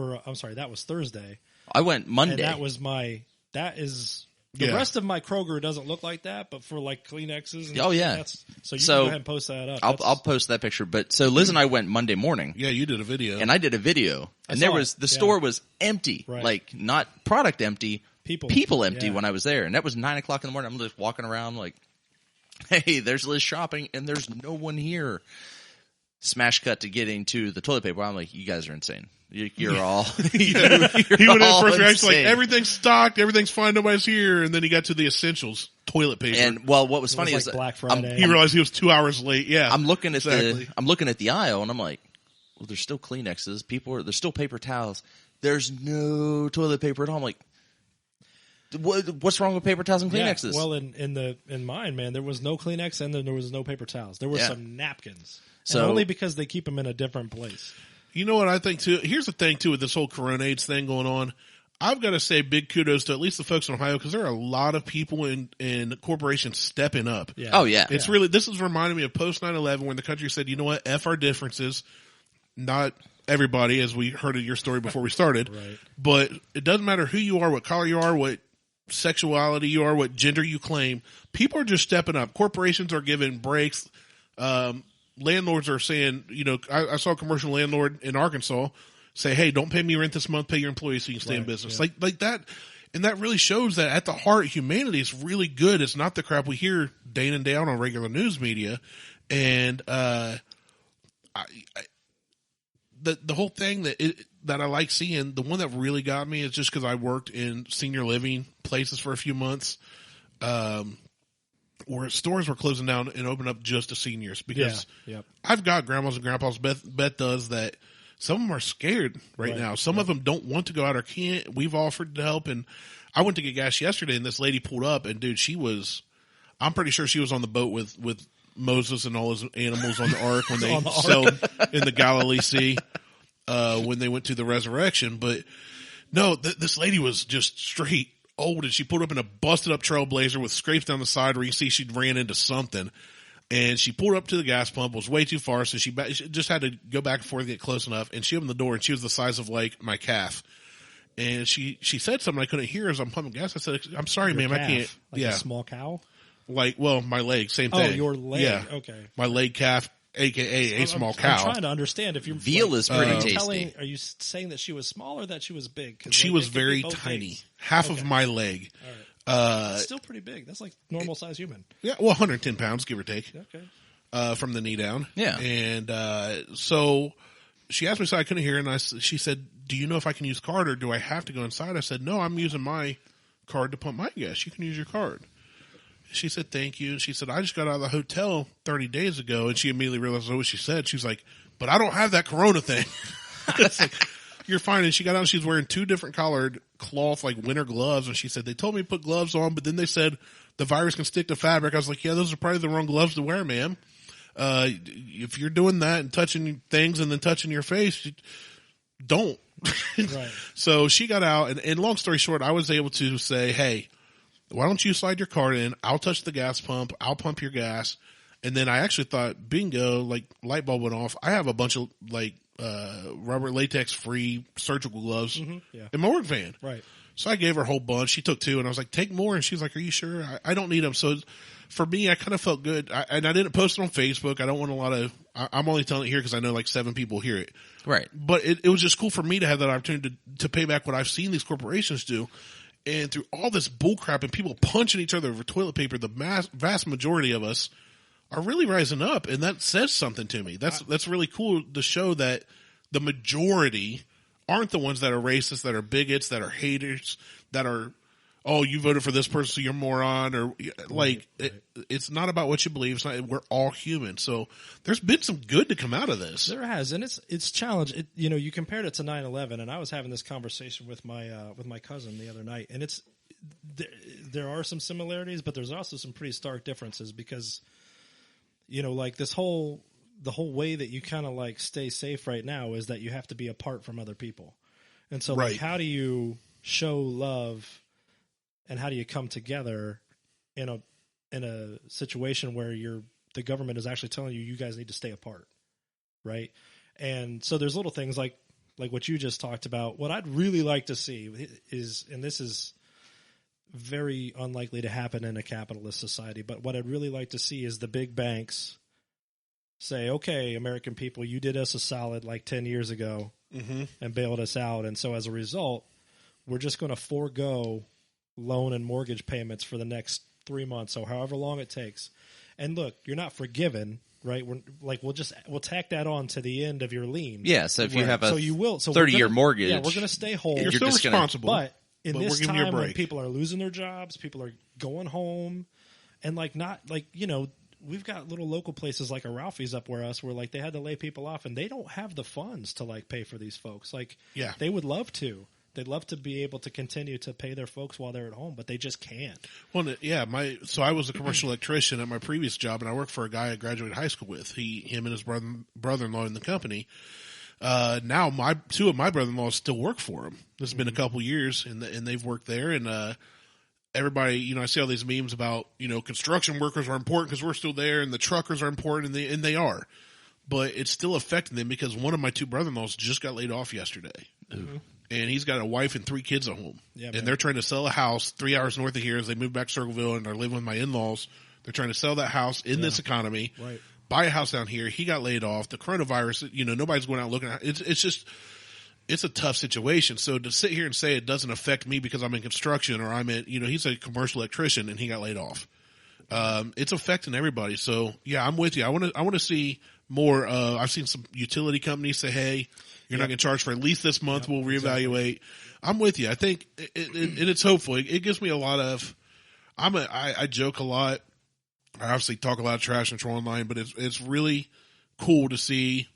Thursday, I went Monday. and that is. The Yeah. rest of my Kroger doesn't look like that, but for like Kleenexes, and Oh, yeah. so you So, can go ahead and post that up. I'll post that picture. But so Liz and I went Monday morning, Yeah, you did a video. and I did a video, and saw there was it. the Yeah. store was empty, Right. like not product empty, People. empty Yeah. when I was there, and that was 9:00 in the morning. I'm just walking around like, hey, there's Liz shopping, and there's no one here. Smash cut to getting to the toilet paper. I'm like, you guys are insane. You're all. He went in all first reaction like insane. everything's stocked, everything's fine, nobody's here, and then he got to the essentials, toilet paper. And well, what was It funny was is like that Black I'm- Friday. he realized he was 2 hours late. Yeah, I'm looking at exactly. the aisle, and I'm like, well, there's still Kleenexes. There's still paper towels. There's no toilet paper at all. I'm like, what's wrong with paper towels and Yeah, Kleenexes? well, in mine, man, there was no Kleenex and then there was no paper towels. There was Yeah. some napkins, So- and only because they keep them in a different place. You know what I think too? Here's the thing too with this whole Coronades thing going on. I've got to say big kudos to at least the folks in Ohio because there are a lot of people in corporations stepping up. Yeah. oh yeah, It's really, this is reminding me of post 9/11 when the country said, you know what, F our differences. Not everybody, as we heard of your story before we started, Right. but it doesn't matter who you are, what color you are, what sexuality you are, what gender you claim. People are just stepping up. Corporations are giving breaks. Landlords are saying, you know, I saw a commercial landlord in Arkansas say, hey, don't pay me rent this month, pay your employees so you can stay in Right, business. yeah. Like that. And that really shows that at the heart, humanity is really good. It's not the crap we hear day in and day out on regular news media. And, the whole thing that I like seeing, the one that really got me is just because I worked in senior living places for a few months, where stores were closing down and opening up just to seniors because Yep. I've got grandmas and grandpas. Beth does that. Some of them are scared right now. Some of them don't want to go out or can't. We've offered to help, and I went to get gas yesterday, and this lady pulled up, and dude, I'm pretty sure she was on the boat with Moses and all his animals on the ark when they On the ark. sailed in the Galilee Sea, when they went to the resurrection. But no, this lady was just straight old, and she pulled up in a busted up Trailblazer with scrapes down the side where you see she'd ran into something. And she pulled up to the gas pump, was way too far, so she just had to go back and forth to get close enough. And she opened the door, and she was the size of like my calf. And she said something I couldn't hear as I'm pumping gas. I said, "I'm sorry, Your ma'am, I calf, can't." like yeah, a small cow. my leg, same Oh, thing. your leg. Yeah, Okay. my leg calf, aka a small cow. I'm trying to understand if you're Veal is pretty tasty. Are you saying that she was small or that she was big? 'Cause, She like, was it could be very both tiny, things. half Okay. of my leg. All right. Uh, Still pretty big. That's like normal size human. yeah, well, 110 pounds, give or take. Okay. From the knee down. Yeah. And so she asked me, so I couldn't hear, and she said, "Do you know if I can use card or do I have to go inside?" I said, "No, I'm using my card to pump my gas. You can use your card." She said, "Thank you." She said, "I just got out of the hotel 30 days ago," and she immediately realized what she said. She was like, "But I don't have that Corona thing." It's like, you're fine. And she got out and she's wearing 2 different colored cloth, like winter gloves. And she said, "They told me to put gloves on, but then they said the virus can stick to fabric." I was like, "Yeah, those are probably the wrong gloves to wear, ma'am. If you're doing that and touching things and then touching your face, don't. Right. So she got out, and long story short, I was able to say, hey, why don't you slide your card in? I'll touch the gas pump. I'll pump your gas. And then I actually thought, bingo, like light bulb went off. I have a bunch of like rubber latex free surgical gloves in my work van. Right. So I gave her a whole bunch. She took 2, and I was like, take more. And she's like, are you sure? I don't need them. So for me, I kind of felt good. And I didn't post it on Facebook. I don't want a lot of, I'm only telling it here because I know like 7 people hear it. Right. But it was just cool for me to have that opportunity to pay back what I've seen these corporations do. And through all this bullcrap and people punching each other over toilet paper, the vast majority of us are really rising up. And that says something to me. That's really cool to show that the majority aren't the ones that are racist, that are bigots, that are haters, that are, oh, you voted for this person, so you're a moron, or like, it's not about what you believe. It's not, we're all human. So there's been some good to come out of this. There has, and it's challenged. You compared it to 9/11, and I was having this conversation with my cousin the other night, and there are some similarities, but there's also some pretty stark differences because, like the whole way that you kind of like stay safe right now is that you have to be apart from other people. And so like, how do you show love and how do you come together in a situation where the government is actually telling you guys need to stay apart. Right. And so there's little things like what you just talked about. What I'd really like to see is, and this is very unlikely to happen in a capitalist society, but what I'd really like to see is the big banks say, okay, American people, you did us a solid like 10 years ago and bailed us out. And so as a result, we're just going to forego loan and mortgage payments for the next 3 months or however long it takes. And look, you're not forgiven, right? We'll tack that on to the end of your lien. Yeah. So if you have a 30-year mortgage, yeah, we're going to stay whole. You're still responsible. But in this time when people are losing their jobs, people are going home and we've got little local places like a Ralphie's up where they had to lay people off and they don't have the funds to like pay for these folks. They would love to. They'd love to be able to continue to pay their folks while they're at home, but they just can't. Well, yeah, so I was a commercial electrician at my previous job, and I worked for a guy I graduated high school with. Him and his brother-in-law in the company. Now two of my brother-in-laws still work for him. This has been a couple years, and they've worked there, and everybody, I see all these memes about, construction workers are important because we're still there, and the truckers are important, and they are. But it's still affecting them because one of my 2 brother-in-laws just got laid off yesterday. Mm-hmm. And he's got a wife and 3 kids at home. Yeah, and they're trying to sell a house 3 hours north of here as they move back to Circleville and are living with my in-laws. They're trying to sell that house in this economy, buy a house down here. He got laid off. The coronavirus, nobody's going out looking at it. It's a tough situation. So to sit here and say it doesn't affect me because I'm in construction or I'm at, he's a commercial electrician and he got laid off. It's affecting everybody. So yeah, I'm with you. I want to see more. I've seen some utility companies say, hey, you're not going to charge for at least this month. We'll reevaluate. Exactly. I'm with you. I think it's hopeful. It gives me a lot of, I joke a lot. I obviously talk a lot of trash and troll online, but it's really cool to see.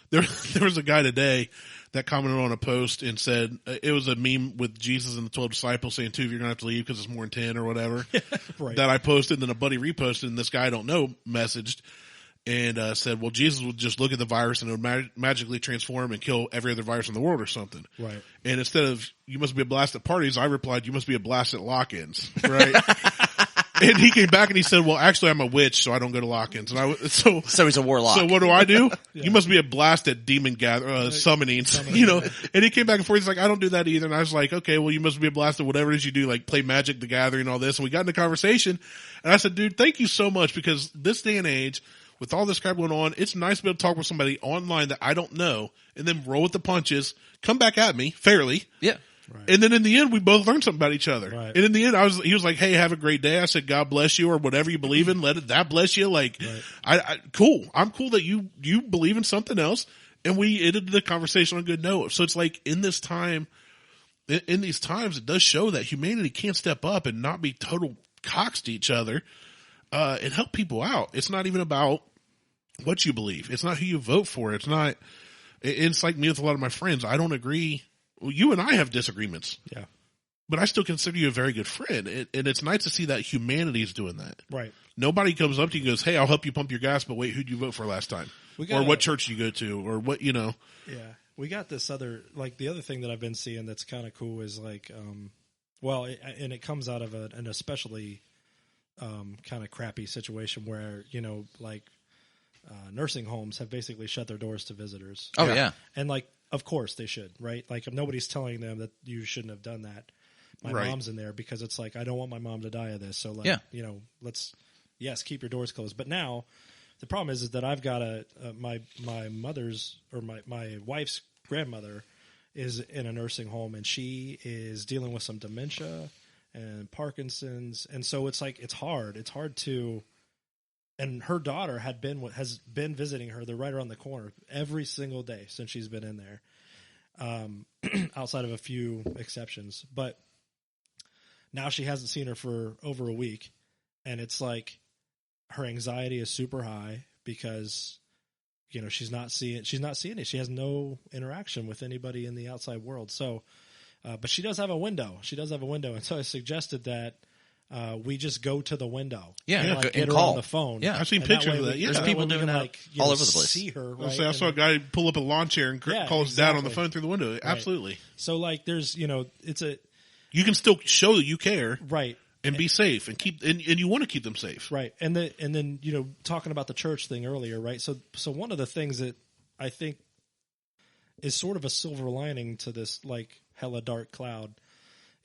There was a guy today that commented on a post and said it was a meme with Jesus and the 12 disciples saying 2 of you are going to have to leave because it's more than 10 or whatever that I posted. And then a buddy reposted and this guy I don't know messaged and said, well, Jesus would just look at the virus and it would magically transform and kill every other virus in the world or something. Right. And instead of you must be a blast at parties, I replied, you must be a blast at lock-ins. Right. And he came back and he said, well, actually I'm a witch, so I don't go to lock-ins. And so he's a warlock. So what do? Yeah. You must be a blast at demon summonings, and he came back and forth. He's like, I don't do that either. And I was like, okay, well, you must be a blast at whatever it is you do, like play Magic the Gathering and all this. And we got into conversation and I said, dude, thank you so much because this day and age, with all this crap going on, it's nice to be able to talk with somebody online that I don't know and then roll with the punches, come back at me fairly. Yeah. Right. And then in the end, we both learned something about each other. Right. And in the end, he was like, hey, have a great day. I said, God bless you or whatever you believe in. Let that bless you. Like, cool. I'm cool that you believe in something else. And we ended the conversation on a good note. So it's like in these times, it does show that humanity can't step up and not be total cocks to each other, and help people out. It's not even about what you believe. It's not who you vote for. It's like me with a lot of my friends. I don't agree. Well, you and I have disagreements. Yeah. But I still consider you a very good friend. And it's nice to see that humanity is doing that. Right. Nobody comes up to you and goes, hey, I'll help you pump your gas, but wait, who'd you vote for last time? or what church you go to, or what, you know. Yeah. We got this other, like, the other thing that I've been seeing that's kind of cool is, like, and it comes out of an especially kind of crappy situation where, you know, like, nursing homes have basically shut their doors to visitors. Oh, yeah. And, like, of course they should, right? Like, if nobody's telling them that you shouldn't have done that. My mom's in there because it's like, I don't want my mom to die of this. So, like, you know, yes, keep your doors closed. But now the problem is that I've got my mother's, or my wife's grandmother is in a nursing home, and she is dealing with some dementia and Parkinson's. And so it's like, it's hard to, and her daughter has been visiting her. They're right around the corner every single day since she's been in there, outside of a few exceptions. But now she hasn't seen her for over a week, and it's like her anxiety is super high because, you know, she's not seeing it. She has no interaction with anybody in the outside world. So, but she does have a window. And so I suggested that we just go to the window. Yeah, and, like, and get her call on the phone. Yeah, I've seen pictures of that. Yeah, there's people doing that like, all over the place. See her. Right? I saw a guy pull up a lawn chair and call his dad on the phone through the window. Right. Absolutely. So, like, there's, you know, you can still show that you care, right, and be safe, and and you want to keep them safe, right. And then you know, talking about the church thing earlier, right? So one of the things that I think is sort of a silver lining to this, like, hella dark cloud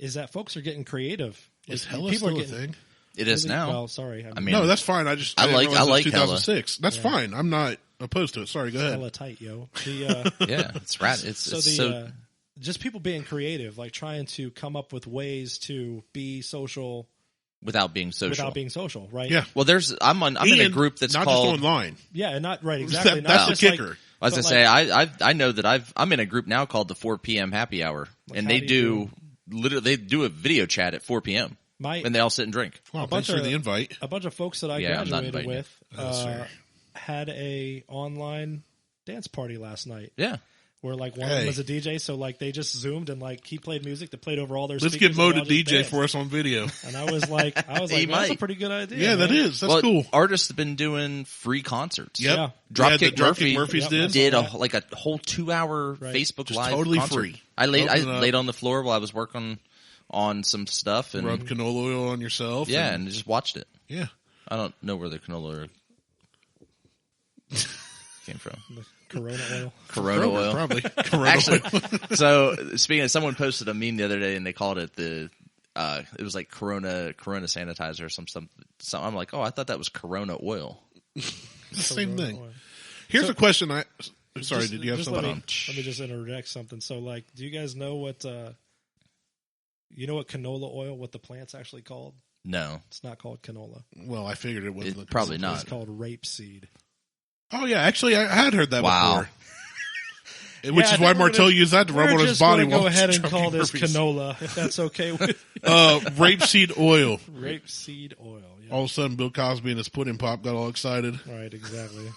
is that folks are getting creative. Is hella still a thing? It is now. Well, sorry. I mean, no, that's fine. I like 2006. Hella. That's fine. I'm not opposed to it. Sorry, go ahead. Hella tight, yo. Yeah, it's rad. So just people being creative, like trying to come up with ways to be social without being social. Right? Yeah. Well, I'm in a group that's not called just online. Yeah, and not right exactly. That's the kicker. I was gonna say I know that I'm in a group now called the 4 p.m. happy hour, and they do a video chat at 4 p.m. and they all sit and drink. Well, thanks for the invite. A bunch of folks that I graduated with had a online dance party last night. Yeah. Where, like, one of them was a DJ, so, like, they just zoomed and, like, he played music that played over all their Let's speakers. get Mo to DJ for us on video. And I was like, that's a pretty good idea. Yeah, man. That is. That's cool. Artists have been doing free concerts. Yep. Yeah. Dropkick Murphys did a whole 2-hour Facebook just Live totally concert. Free. I laid on the floor while I was working on some stuff and rub canola oil on yourself. Yeah, and just watched it. Yeah. I don't know where the canola came from. Corona oil. Probably. Actually, so speaking of, someone posted a meme the other day and they called it it was like Corona sanitizer or something. I'm like, oh, I thought that was Corona oil. Same thing. Here's a question. Sorry, did you have something? Let me just interject something. So, like, do you guys know what canola oil, what the plant's actually called? No. It's not called canola. Well, I figured it was. Probably not. It's called rapeseed. Oh, yeah. Actually, I had heard that before. Which is why Martelle used that to rub on his body. We're just going to go ahead and call this canola, if that's okay with you. Rapeseed oil. Rapeseed oil, yeah. All of a sudden, Bill Cosby and his pudding pop got all excited. Right, exactly.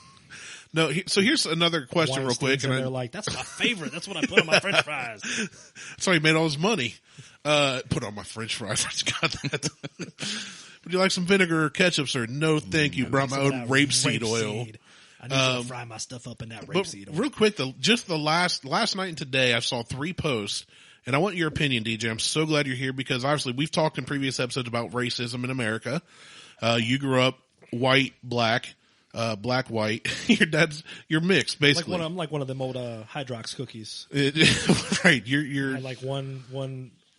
No, so here's another question real quick. And they're like, that's my favorite. That's what I put on my French fries. That's how he made all his money. Put on my French fries. I just got that. Would you like some vinegar or ketchup, sir? No, thank you. Brought my own rapeseed oil. I need to fry my stuff up in that rapeseed oil. Real quick, just the last night and today, I saw 3 posts, and I want your opinion, DJ. I'm so glad you're here because obviously we've talked in previous episodes about racism in America. You grew up white, black, white. You're mixed, basically. I'm like one of them old Hydrox cookies. Right. You're I like one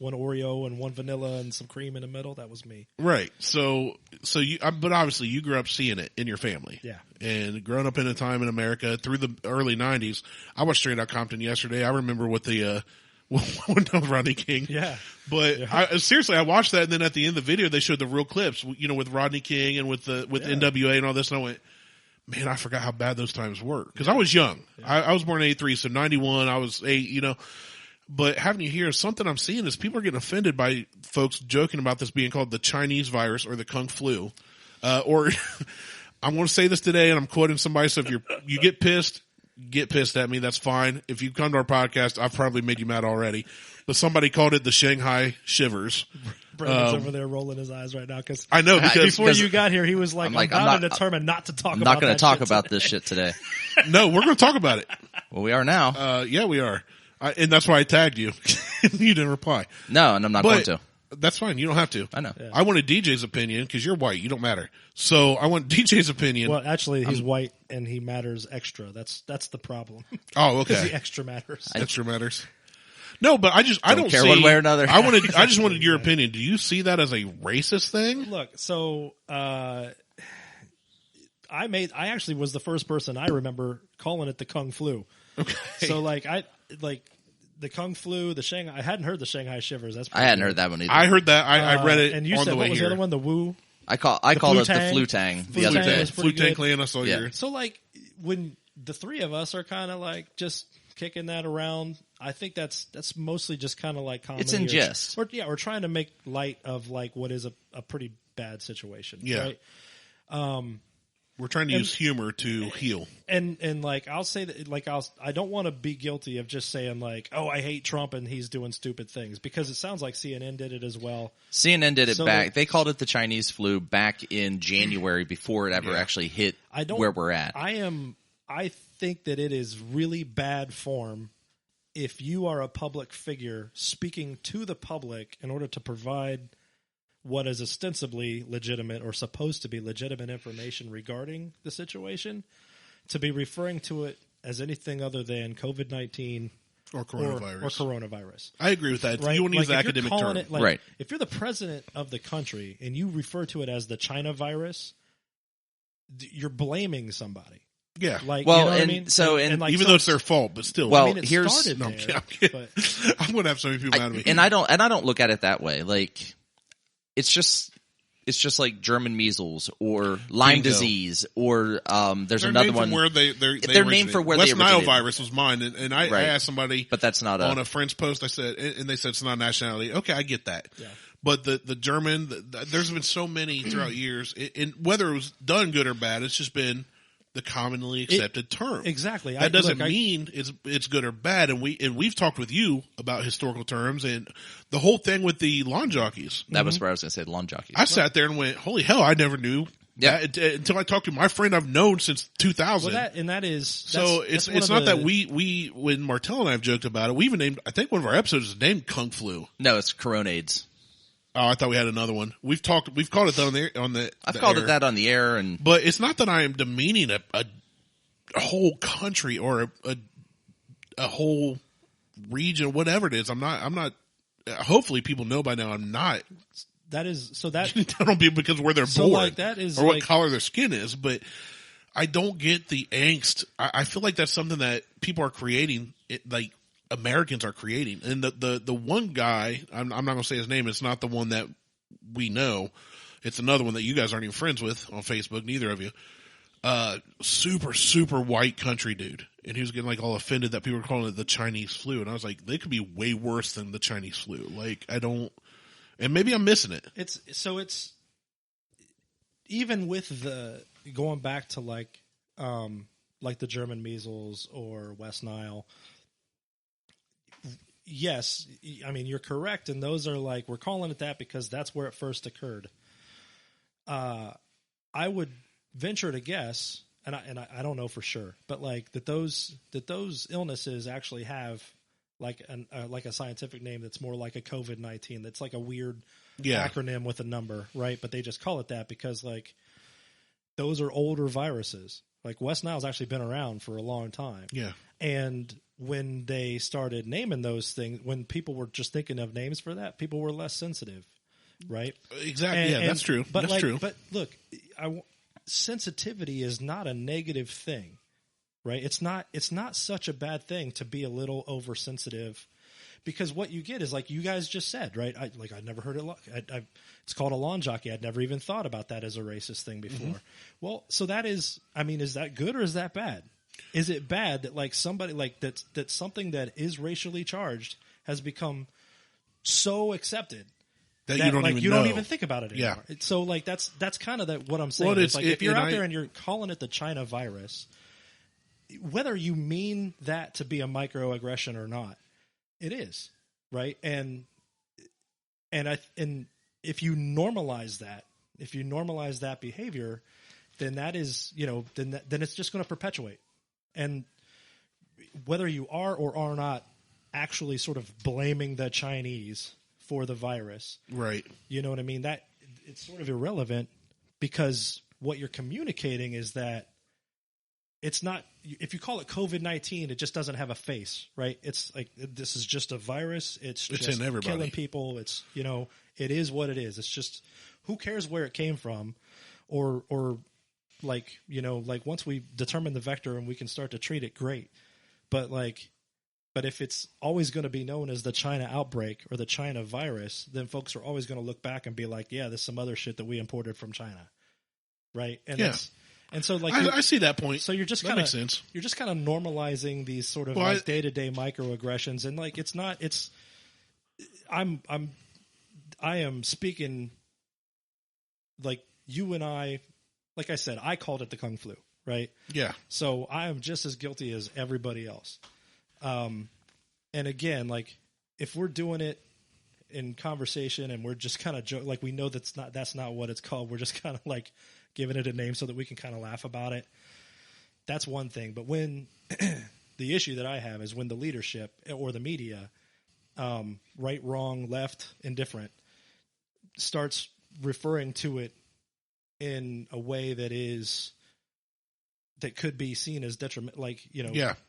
Oreo and one vanilla and some cream in the middle. That was me. Right. So you, but obviously you grew up seeing it in your family. Yeah. And growing up in a time in America through the early 90s. I watched Straight Outta Compton yesterday. I remember what Rodney King. Yeah. But yeah. Seriously, I watched that, and then at the end of the video, they showed the real clips, with Rodney King and with NWA and all this, and I went, man, I forgot how bad those times were. Because I was young. Yeah. I was born in 83, so 91, I was 8, But having you here, something I'm seeing is people are getting offended by folks joking about this being called the Chinese virus or the Kung Flu. Or I'm going to say this today, and I'm quoting somebody, so if you get pissed, get pissed at me. That's fine. If you come to our podcast, I've probably made you mad already. But somebody called it the Shanghai Shivers. Brandon's over there rolling his eyes right now because I know because before you got here, he was like, I'm bound and determined not to talk. I'm about not going to talk about this shit today. No, we're going to talk about it. Well, we are now. Yeah, we are, and that's why I tagged you. You didn't reply. No, and I'm not going to. That's fine. You don't have to. I know. Yeah. I wanted DJ's opinion because you're white. You don't matter. So I want DJ's opinion. Well, actually, he's white and he matters extra. That's the problem. Oh, okay. The extra matters. Extra matters. No, but I don't care see, one way or another. I just wanted your opinion. Do you see that as a racist thing? Look, so I actually was the first person I remember calling it the Kung Flu. Okay. So the Kung Flu, the Shanghai. I hadn't heard the Shanghai Shivers. That's I hadn't heard that one either. I heard that. I read it and you on said the what way was here. the other one? The Woo. I called it the Flu Tang the other day. Flu Tang Clan. I saw Yeah. here. So when the three of us are kind of just kicking that around, I think that's mostly just kind of like comedy. It's in jest. We're trying to make light of what is a pretty bad situation. Yeah. Right? We're trying to use humor to heal. And I'll say that I don't want to be guilty of just saying oh, I hate Trump and he's doing stupid things, because it sounds like CNN did it as well. CNN did it back. They called it the Chinese flu back in January before it ever actually hit where we're at. I think that it is really bad form if you are a public figure speaking to the public in order to provide what is ostensibly legitimate or supposed to be legitimate information regarding the situation, to be referring to it as anything other than COVID-19 or coronavirus. I agree with that. Right? You want to use the academic term. Right. If you're the president of the country and you refer to it as the China virus, you're blaming somebody. Yeah. You know what I mean? Even though it's their fault, but still. Well, it here's started I'm there, kidding. I'm going to have so many people mad at me. And I don't look at it that way. It's just like German measles or Lyme disease or there's another one where they're named for where West they Nile originated. virus was mine, and I asked somebody, but that's not on a friend's post. I said, and they said it's not a nationality. Okay, I get that. Yeah. But the German, there's been so many throughout years, and whether it was done good or bad, it's just been the commonly accepted term. Exactly. That doesn't mean it's good or bad. And we've talked with you about historical terms and the whole thing with the lawn jockeys. That was where I was going to say, lawn jockeys. I sat there and went, "Holy hell! I never knew." Yeah. Until I talked to my friend I've known since 2000. Well, it's not that we when Martelle and I have joked about it, we even named, I think one of our episodes is named Kung Flu. No, it's Coronades. Oh, I thought we had another one. We've called it that on the I've called it that on the air, but it's not that I am demeaning a whole country or a whole region, whatever it is. I'm not. Hopefully, people know by now. I'm not. That is so that I don't be because where they're born or what color their skin is, but I don't get the angst. I feel like that's something that people are creating. Americans are creating, and the one guy, I'm not going to say his name. It's not the one that we know. It's another one that you guys aren't even friends with on Facebook. Neither of you. Super, super white country dude. And he was getting all offended that people were calling it the Chinese flu. And I was like, they could be way worse than the Chinese flu. And maybe I'm missing it. It's even with going back to the German measles or West Nile. Yes. I mean, you're correct. And those are we're calling it that because that's where it first occurred. I would venture to guess, and I don't know for sure, but that those illnesses actually have a scientific name that's more like a COVID-19. That's like a weird acronym with a number, right? But they just call it that because those are older viruses. West Nile's actually been around for a long time. Yeah. And when they started naming those things, when people were just thinking of names for that, people were less sensitive, right? Exactly. That's true. But that's true. But look, sensitivity is not a negative thing, right? It's not such a bad thing to be a little oversensitive, because what you get is you guys just said, right? I'd never heard it. It's called a lawn jockey. I'd never even thought about that as a racist thing before. Mm-hmm. Well, so that is, is that good or is that bad? Is it bad that somebody that something that is racially charged has become so accepted that you don't even think about it anymore? Yeah. So that's kind of what I'm saying. Well, if you're out there and you're calling it the China virus, whether you mean that to be a microaggression or not, it is, right? And if you normalize that behavior, then that is, then it's just going to perpetuate. And whether you are or are not actually sort of blaming the Chinese for the virus, right? You know what I mean? That it's sort of irrelevant, because what you're communicating is that it's not. If you call it COVID-19, it just doesn't have a face, right? It's like, this is just a virus. It's just in everybody. Killing people. It's, it is what it is. It's just, who cares where it came from, or like, like once we determine the vector and we can start to treat it, great. But if it's always going to be known as the China outbreak or the China virus, then folks are always going to look back and be like, yeah, there's some other shit that we imported from China. Right. And and so like, I see that point. So you're just kind of, you're just kind of normalizing these sort of day-to-day microaggressions. And like, I am speaking like you and I, like I said, I called it the Kung Flu, right? Yeah. So I am just as guilty as everybody else. And again, like, if we're doing it in conversation and we're just kind of like, we know that's not what it's called. We're just kind of like giving it a name so that we can kind of laugh about it. That's one thing. But when the issue that I have is when the leadership or the media, right, wrong, left, indifferent, starts referring to it in a way that could be seen as detriment, like,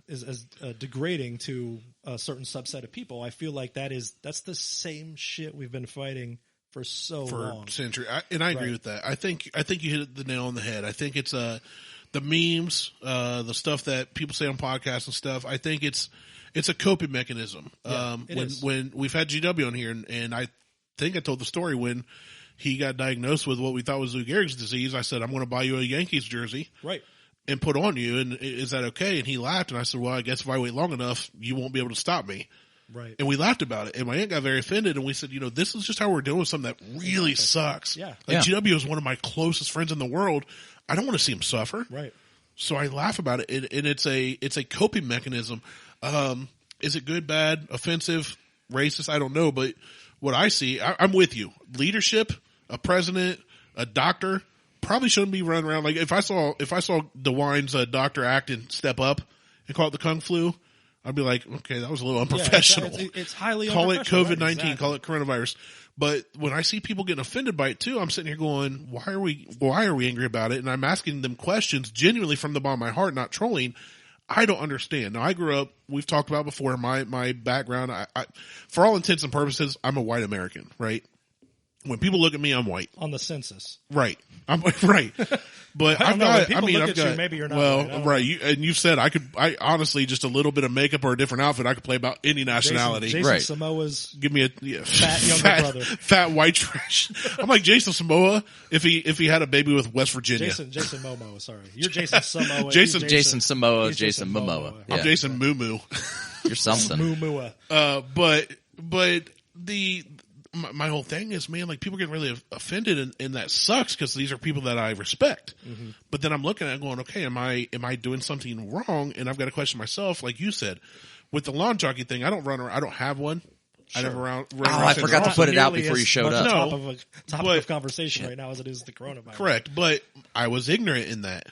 as degrading to a certain subset of people. I feel like that's the same shit we've been fighting for long. Century. I agree with that. I think you hit the nail on the head. I think it's the memes, the stuff that people say on podcasts and stuff. I think it's a coping mechanism. Yeah, when we've had GW on here, and I think I told the story when he got diagnosed with what we thought was Lou Gehrig's disease. I said, I'm going to buy you a Yankees jersey. Right. And put on you, and is that okay? And he laughed, and I said, well, I guess if I wait long enough, you won't be able to stop me. Right. And we laughed about it, and my aunt got very offended, and we said, this is just how we're dealing with something that really sucks. Yeah. GW is one of my closest friends in the world. I don't want to see him suffer. Right. So I laugh about it, and it's a coping mechanism. Is it good, bad, offensive, racist? I don't know, but what I see, I'm with you. Leadership, a president, a doctor, probably shouldn't be running around. Like if I saw DeWine's doctor act and step up and call it the Kung Flu, I'd be like, okay, that was a little unprofessional. Yeah, it's highly call it unprofessional. COVID-19, right, exactly. Call it coronavirus. But when I see people getting offended by it too, I'm sitting here going, why are we angry about it? And I'm asking them questions genuinely from the bottom of my heart, not trolling. I don't understand. Now I grew up, we've talked about before, my background, I for all intents and purposes, I'm a white American, right? When people look at me, I'm white. On the census. Right. I'm right. But I've got, maybe you're not. Well, right. You've said I honestly, just a little bit of makeup or a different outfit, I could play about any nationality. Jason right. Samoa's give me fat younger brother. Fat white trash. I'm like Jason Samoa if he had a baby with West Virginia. Jason Momoa, sorry. You're Jason Samoa. Jason Samoa, Jason Momoa. Yeah. I'm Jason Moo. You're something. Momoa. But my whole thing is, man, like people get really offended, and that sucks because these are people that I respect. Mm-hmm. But then I'm looking at it going, okay, am I doing something wrong? And I've got to question myself, like you said, with the lawn jockey thing. I don't have one. Sure. I never run. I forgot to put it out before you showed up. Top of conversation right now as it is the coronavirus. Correct, but I was ignorant in that.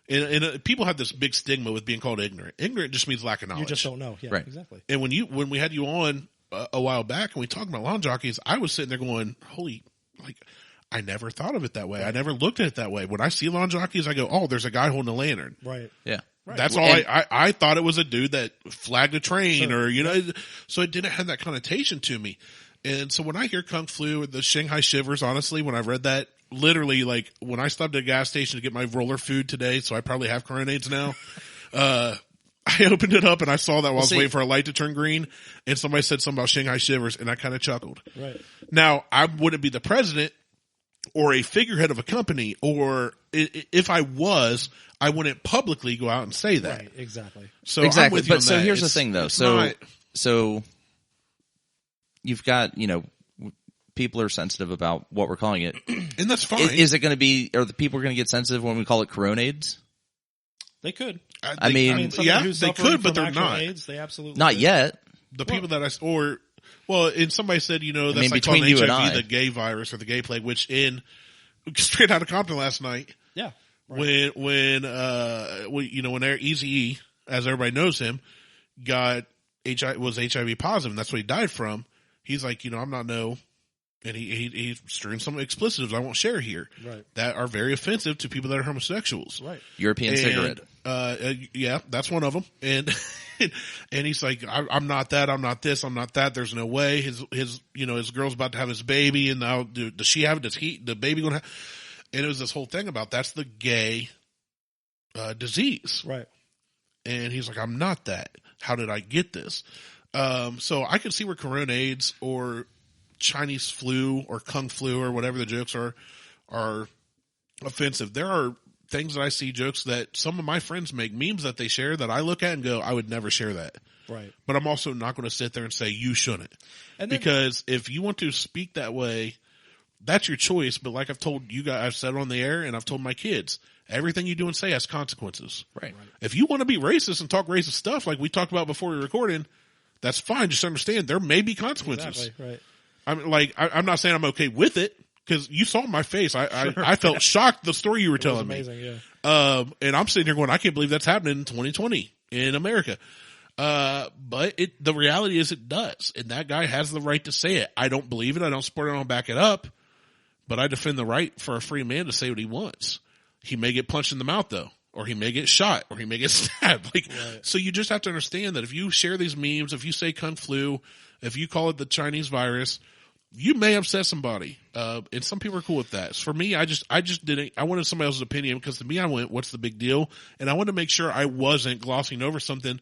And people have this big stigma with being called ignorant. Ignorant just means lack of knowledge. You just don't know. Yeah, right. Exactly. And when we had you on a while back and we talked about lawn jockeys, I was sitting there going, holy, like, I never thought of it that way. Right. I never looked at it that way. When I see lawn jockeys, I go, oh, there's a guy holding a lantern. Right. Yeah. Right. That's all. I thought it was a dude that flagged a train sure. or, so it didn't have that connotation to me. And so when I hear Kung Flu, the Shanghai shivers, honestly, when I read that, literally, like, when I stopped at a gas station to get my roller food today, so I probably have Coronades now, I opened it up and I saw that while I was waiting for a light to turn green, and somebody said something about Shanghai shivers, and I kind of chuckled. Right. Now, I wouldn't be the president or a figurehead of a company, or if I was, I wouldn't publicly go out and say that. Right, exactly. So exactly. I'm with you on so that. Here's the thing, though. So you've got, people are sensitive about what we're calling it. And that's fine. Is it going to be, are the people going to get sensitive when we call it Coronades? They could. I mean, yeah, they could, but they're not. AIDS, they absolutely not could. yet. The people that and somebody said, that's like between calling you and HIV I, the gay virus or the gay plague, which straight out of Compton last night. Yeah. Right. When Eazy-E, as everybody knows him, was HIV positive, and that's what he died from. He's like, I'm not and he's streamed some explicitives I won't share here, right, that are very offensive to people that are homosexuals. Right. European cigarette. Yeah, that's one of them. And and he's like, I'm not that, I'm not this, I'm not that. There's no way. His girl's about to have his baby, and now does she have it? Does the baby gonna have? And it was this whole thing about that's the gay disease, right? And he's like, I'm not that. How did I get this? So I could see where Corona AIDS or Chinese flu or Kung flu or whatever the jokes are offensive. There are things that I see, jokes that some of my friends make, memes that they share, that I look at and go, I would never share that. Right. But I'm also not going to sit there and say you shouldn't. Because if you want to speak that way, that's your choice. But like I've told you guys, I've said it on the air, and I've told my kids, everything you do and say has consequences. Right. If you want to be racist and talk racist stuff like we talked about before we were recording, that's fine. Just understand there may be consequences. Exactly. Right. I'm not saying I'm okay with it, because you saw my face. I felt shocked the story you were telling amazing, me. Yeah. And I'm sitting here going, I can't believe that's happening in 2020 in America. But the reality is it does. And that guy has the right to say it. I don't believe it. I don't support it. I don't back it up. But I defend the right for a free man to say what he wants. He may get punched in the mouth though, or he may get shot, or he may get stabbed. Right. So you just have to understand that if you share these memes, if you say Kung flu, if you call it the Chinese virus, you may upset somebody. And some people are cool with that. So for me, I just didn't, I wanted somebody else's opinion, because to me, I went, what's the big deal? And I wanted to make sure I wasn't glossing over something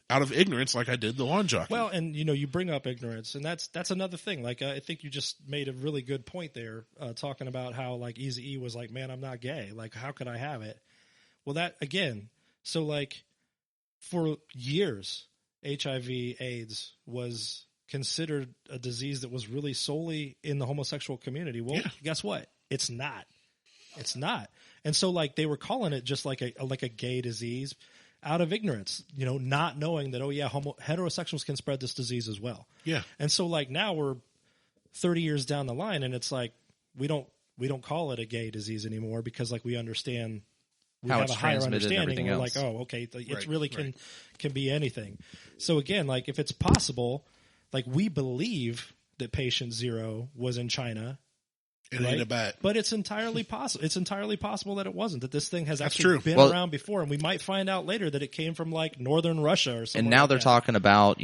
out of ignorance like I did the lawn jockey. Well, and you bring up ignorance, and that's another thing. Like, I think you just made a really good point there, talking about how like Eazy-E was like, man, I'm not gay. Like, how could I have it? Well, that again, so like for years, HIV AIDS was considered a disease that was really solely in the homosexual community. Well, Guess what? It's not. It's not. And so like they were calling it just like a gay disease out of ignorance, not knowing that, heterosexuals can spread this disease as well. Yeah. And so like now we're 30 years down the line, and it's like we don't call it a gay disease anymore, because like we understand, we how have it's a higher transmitted understanding. And we're else. Like, oh, okay, it really can be anything. So again, like if it's possible, like we believe that patient 0 was in China. It ain't a bet. But it's entirely possible. It's entirely possible that it wasn't. That this thing has actually been around before, and we might find out later that it came from like northern Russia or something. And now like they're that. talking about,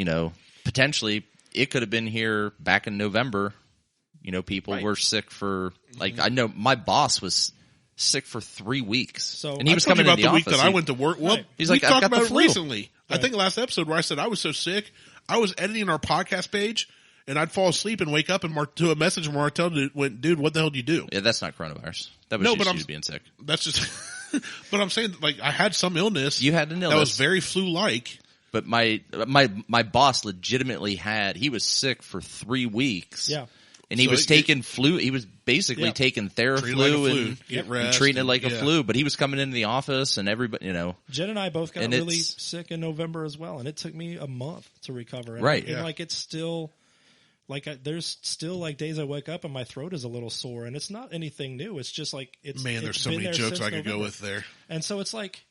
potentially it could have been here back in November. People were sick for like I know my boss was sick for 3 weeks. So and he was coming about in the week office. that I went to work. Well, he's we like, talked I've got about the it flu recently. I think last episode where I said I was so sick, I was editing our podcast page, and I'd fall asleep and wake up and to a message from Martelle went, dude, what the hell do you do? Yeah, that's not coronavirus. That was just you being sick. That's just, but I'm saying like I had some illness. You had an illness. That was very flu-like. But my boss legitimately he was sick for 3 weeks. Yeah. And he was taking flu. He was basically taking Theraflu and treating it like a flu. But he was coming into the office, and everybody, Jen and I both got really sick in November as well, and it took me a month to recover. And And like it's still, like there's still like days I wake up and my throat is a little sore, and it's not anything new. It's just like there's so many jokes I could go with there. And so it's like.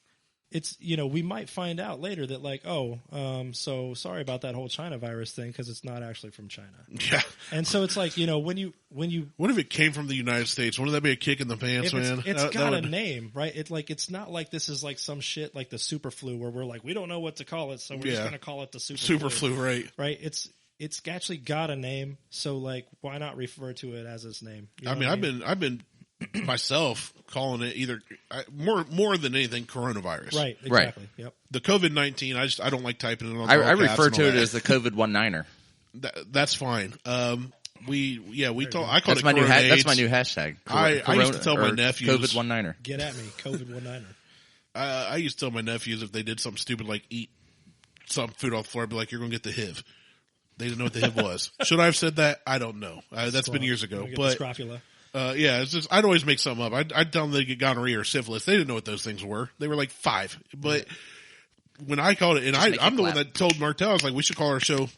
It's, we might find out later that like, so sorry about that whole China virus thing, because it's not actually from China. Yeah. And so it's like, when you what if it came from the United States? Wouldn't that be a kick in the pants, man? It's got a name, right? It's not like this is like some shit like the super flu where we're like, we don't know what to call it, so we're just going to call it the super flu, right? Right. It's actually got a name. So like, why not refer to it as its name? I've been myself calling it either more than anything coronavirus. Right. Exactly. Right. Yep. The COVID-19. I don't like typing it on. I refer to it as the COVID-19er. That's fine. I call that's it my Corona AIDS. That's my new hashtag. I used to tell my nephews COVID-19er. Get at me, COVID-19er. I used to tell my nephews if they did something stupid like eat some food off the floor, I'd be like, you're going to get the HIV. They didn't know what the HIV was. Should I have said that? I don't know. That's been years ago. But scrofula. Yeah, it's just, I'd always make something up. I'd tell them they get gonorrhea or syphilis. They didn't know what those things were. They were like 5. But when I called it, and I'm the one that told Martelle, I was like, we should call our show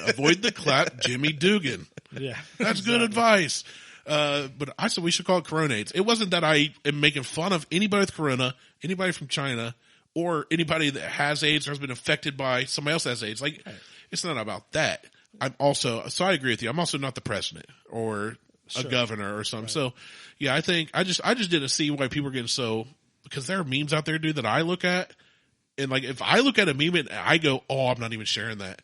Avoid the Clap, Jimmy Dugan. Yeah. That's good advice. But I said we should call it Coronades. It wasn't that I am making fun of anybody with Corona, anybody from China, or anybody that has AIDS or has been affected by somebody else that has AIDS. Like, it's not about that. So I agree with you. I'm also not the president or a governor or something. Right. So yeah, I think I just didn't see why people are getting so, because there are memes out there, dude, that I look at, and like, if I look at a meme and I go, oh, I'm not even sharing that.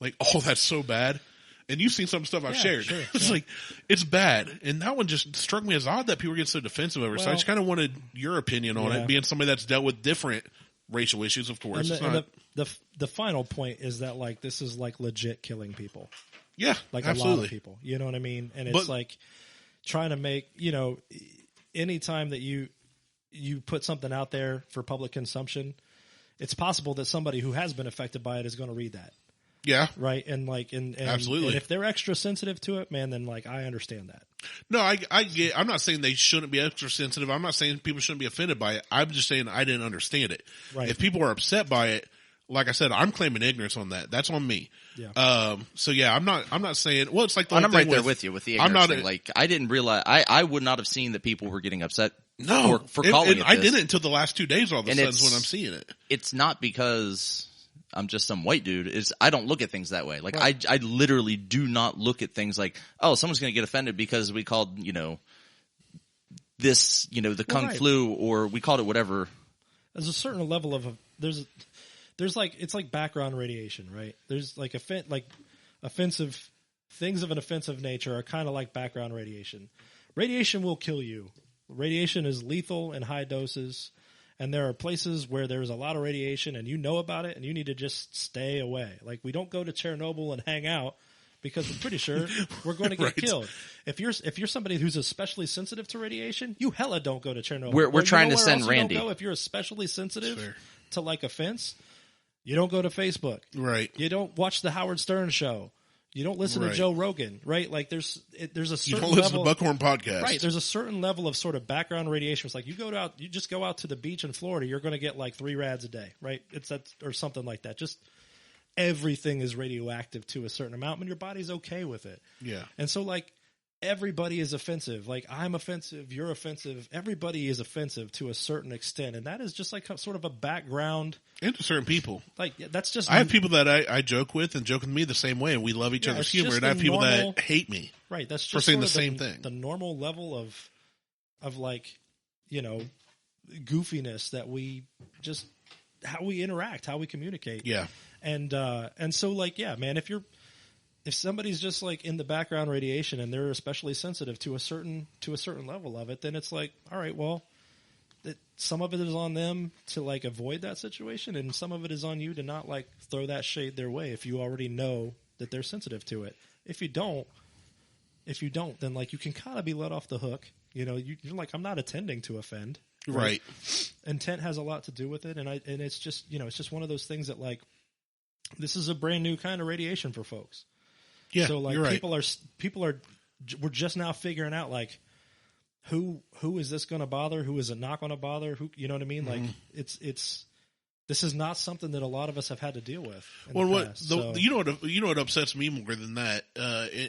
Like, oh, that's so bad. And you've seen some stuff I've shared. Sure, it's like, it's bad. And that one just struck me as odd that people get so defensive over it. So I just kind of wanted your opinion on it, being somebody that's dealt with different racial issues, of course. And the final point is that, like, this is like legit killing people. Yeah, like absolutely. A lot of people. You know what I mean? And it's like trying to make, anytime that you put something out there for public consumption, it's possible that somebody who has been affected by it is going to read that. Yeah. Right. And absolutely. And if they're extra sensitive to it, man, then like, I understand that. No, I'm not saying they shouldn't be extra sensitive. I'm not saying people shouldn't be offended by it. I'm just saying I didn't understand it. Right. If people are upset by it, like I said, I'm claiming ignorance on that. That's on me. Yeah. So yeah, I'm not saying, well, it's like the I'm right there with you with the ignorance thing. Like, I didn't realize, I would not have seen that people were getting upset. No, for calling it I didn't until the last 2 days all of a sudden when I'm seeing it. It's not because I'm just some white dude. I don't look at things that way. Like, right. I literally do not look at things like, oh, someone's going to get offended because we called, this, the Kung flu, or we called it whatever. There's a certain level of, there's like, it's like background radiation, right? There's like offensive things of an offensive nature are kind of like background radiation. Radiation will kill you. Radiation is lethal in high doses. And there are places where there's a lot of radiation and you know about it and you need to just stay away. Like, we don't go to Chernobyl and hang out because we're pretty sure we're going to get killed. If you're somebody who's especially sensitive to radiation, you hella don't go to Chernobyl. We're trying to send Randy. If you're especially sensitive to like offense, you don't go to Facebook. Right. You don't watch the Howard Stern show. You don't listen to Joe Rogan, right? Like, there's a certain level. You don't listen to Buckhorn podcast, right? There's a certain level of sort of background radiation. It's like you just go out to the beach in Florida, you're going to get like 3 rads a day, right? It's that or something like that. Just everything is radioactive to a certain amount, and your body's okay with it. Yeah. And so, like, everybody is offensive. Like, I'm offensive, you're offensive. Everybody is offensive to a certain extent, and that is just like sort of a background. And to certain people. Like, that's just. I have people that I joke with and joke with me the same way, and we love each other's humor. And I have people that hate me. Right. That's just for saying the same thing. The normal level of like, goofiness that we just, how we interact, how we communicate. Yeah. And so, like, yeah, man, if somebody's just like in the background radiation and they're especially sensitive to a certain level of it, then it's like, all right, well, some of it is on them to like avoid that situation, and some of it is on you to not like throw that shade their way if you already know that they're sensitive to it. If you don't, then like you can kind of be let off the hook. You're like, I'm not intending to offend. Right. Intent has a lot to do with it, and it's just it's just one of those things that like this is a brand new kind of radiation for folks. Yeah, so like you're right. we're just now figuring out like who is this going to bother? Who is it not going to bother? Who, you know what I mean? Mm-hmm. Like this is not something that a lot of us have had to deal with. You know what upsets me more than that,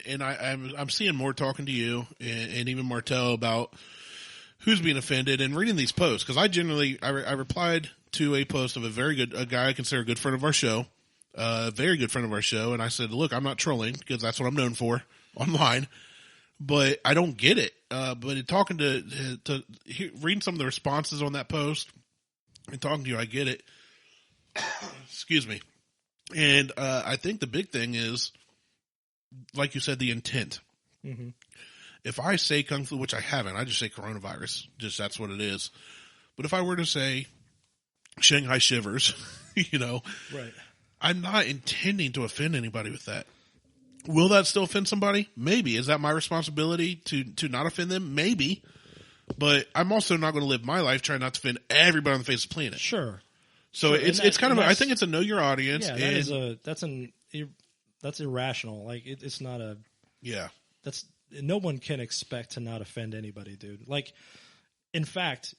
and I'm seeing more talking to you and even Martelle about who's being offended and reading these posts, because I replied to a post of a guy I consider a good friend of our show. A very good friend of our show, and I said, look, I'm not trolling because that's what I'm known for online, but I don't get it. But talking to reading some of the responses on that post and talking to you, I get it. Excuse me. And I think the big thing is, like you said, the intent. Mm-hmm. If I say Kung Flu, which I haven't, I just say coronavirus, just that's what it is. But if I were to say Shanghai Shivers, right. I'm not intending to offend anybody with that. Will that still offend somebody? Maybe. Is that my responsibility to not offend them? Maybe. But I'm also not going to live my life trying not to offend everybody on the face of the planet. Sure. So it's kind of, I think it's a know your audience. Yeah, that's irrational. Like it's not a, yeah, no one can expect to not offend anybody, dude. Like, in fact,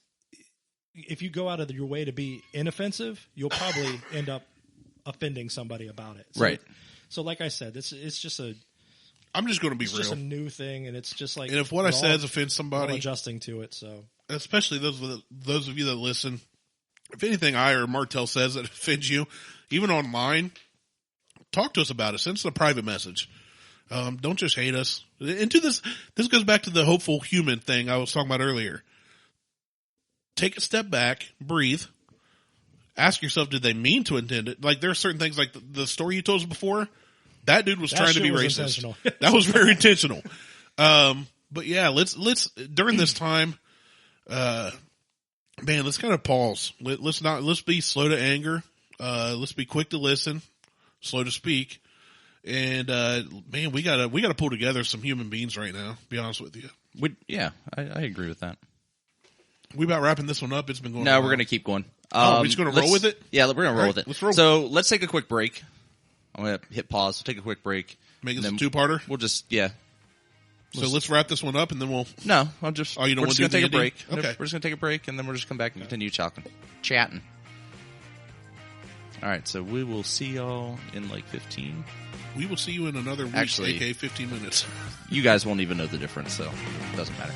if you go out of your way to be inoffensive, you'll probably end up offending somebody about it. So, right. So, like I said, it's just a. I'm just going to be real. It's just a new thing, and it's just like. And if what I said offends somebody, I'm adjusting to it. So, especially those of you that listen, if anything I or Martelle says that offends you, even online, talk to us about it. Send us a private message. Don't just hate us. Into this goes back to the hopeful human thing I was talking about earlier. Take a step back, breathe, ask yourself, did they mean to intend it? Like, there are certain things, like the story you told us before, that dude was trying to be racist. That was very intentional. But yeah, let's during this time, man, let's kind of pause. Let's be slow to anger. Let's be quick to listen, slow to speak. And, man, we gotta pull together some human beings right now, to be honest with you. I agree with that. We about wrapping this one up. It's been going on. No, we're going to keep going. We're just going to roll with it? Yeah, we're going to roll with it. Let's roll. So let's take a quick break. I'm going to hit pause. We'll take a quick break. Make this a two-parter? We'll just, So let's wrap this one up and then we'll... No, I'll just... Oh, you don't we're want just to going to take a break. Okay. We're just going to take a break and then we'll just come back and continue chatting. All right, so we will see y'all in like 15. We will see you in another week, aka 15 minutes. You guys won't even know the difference, so it doesn't matter.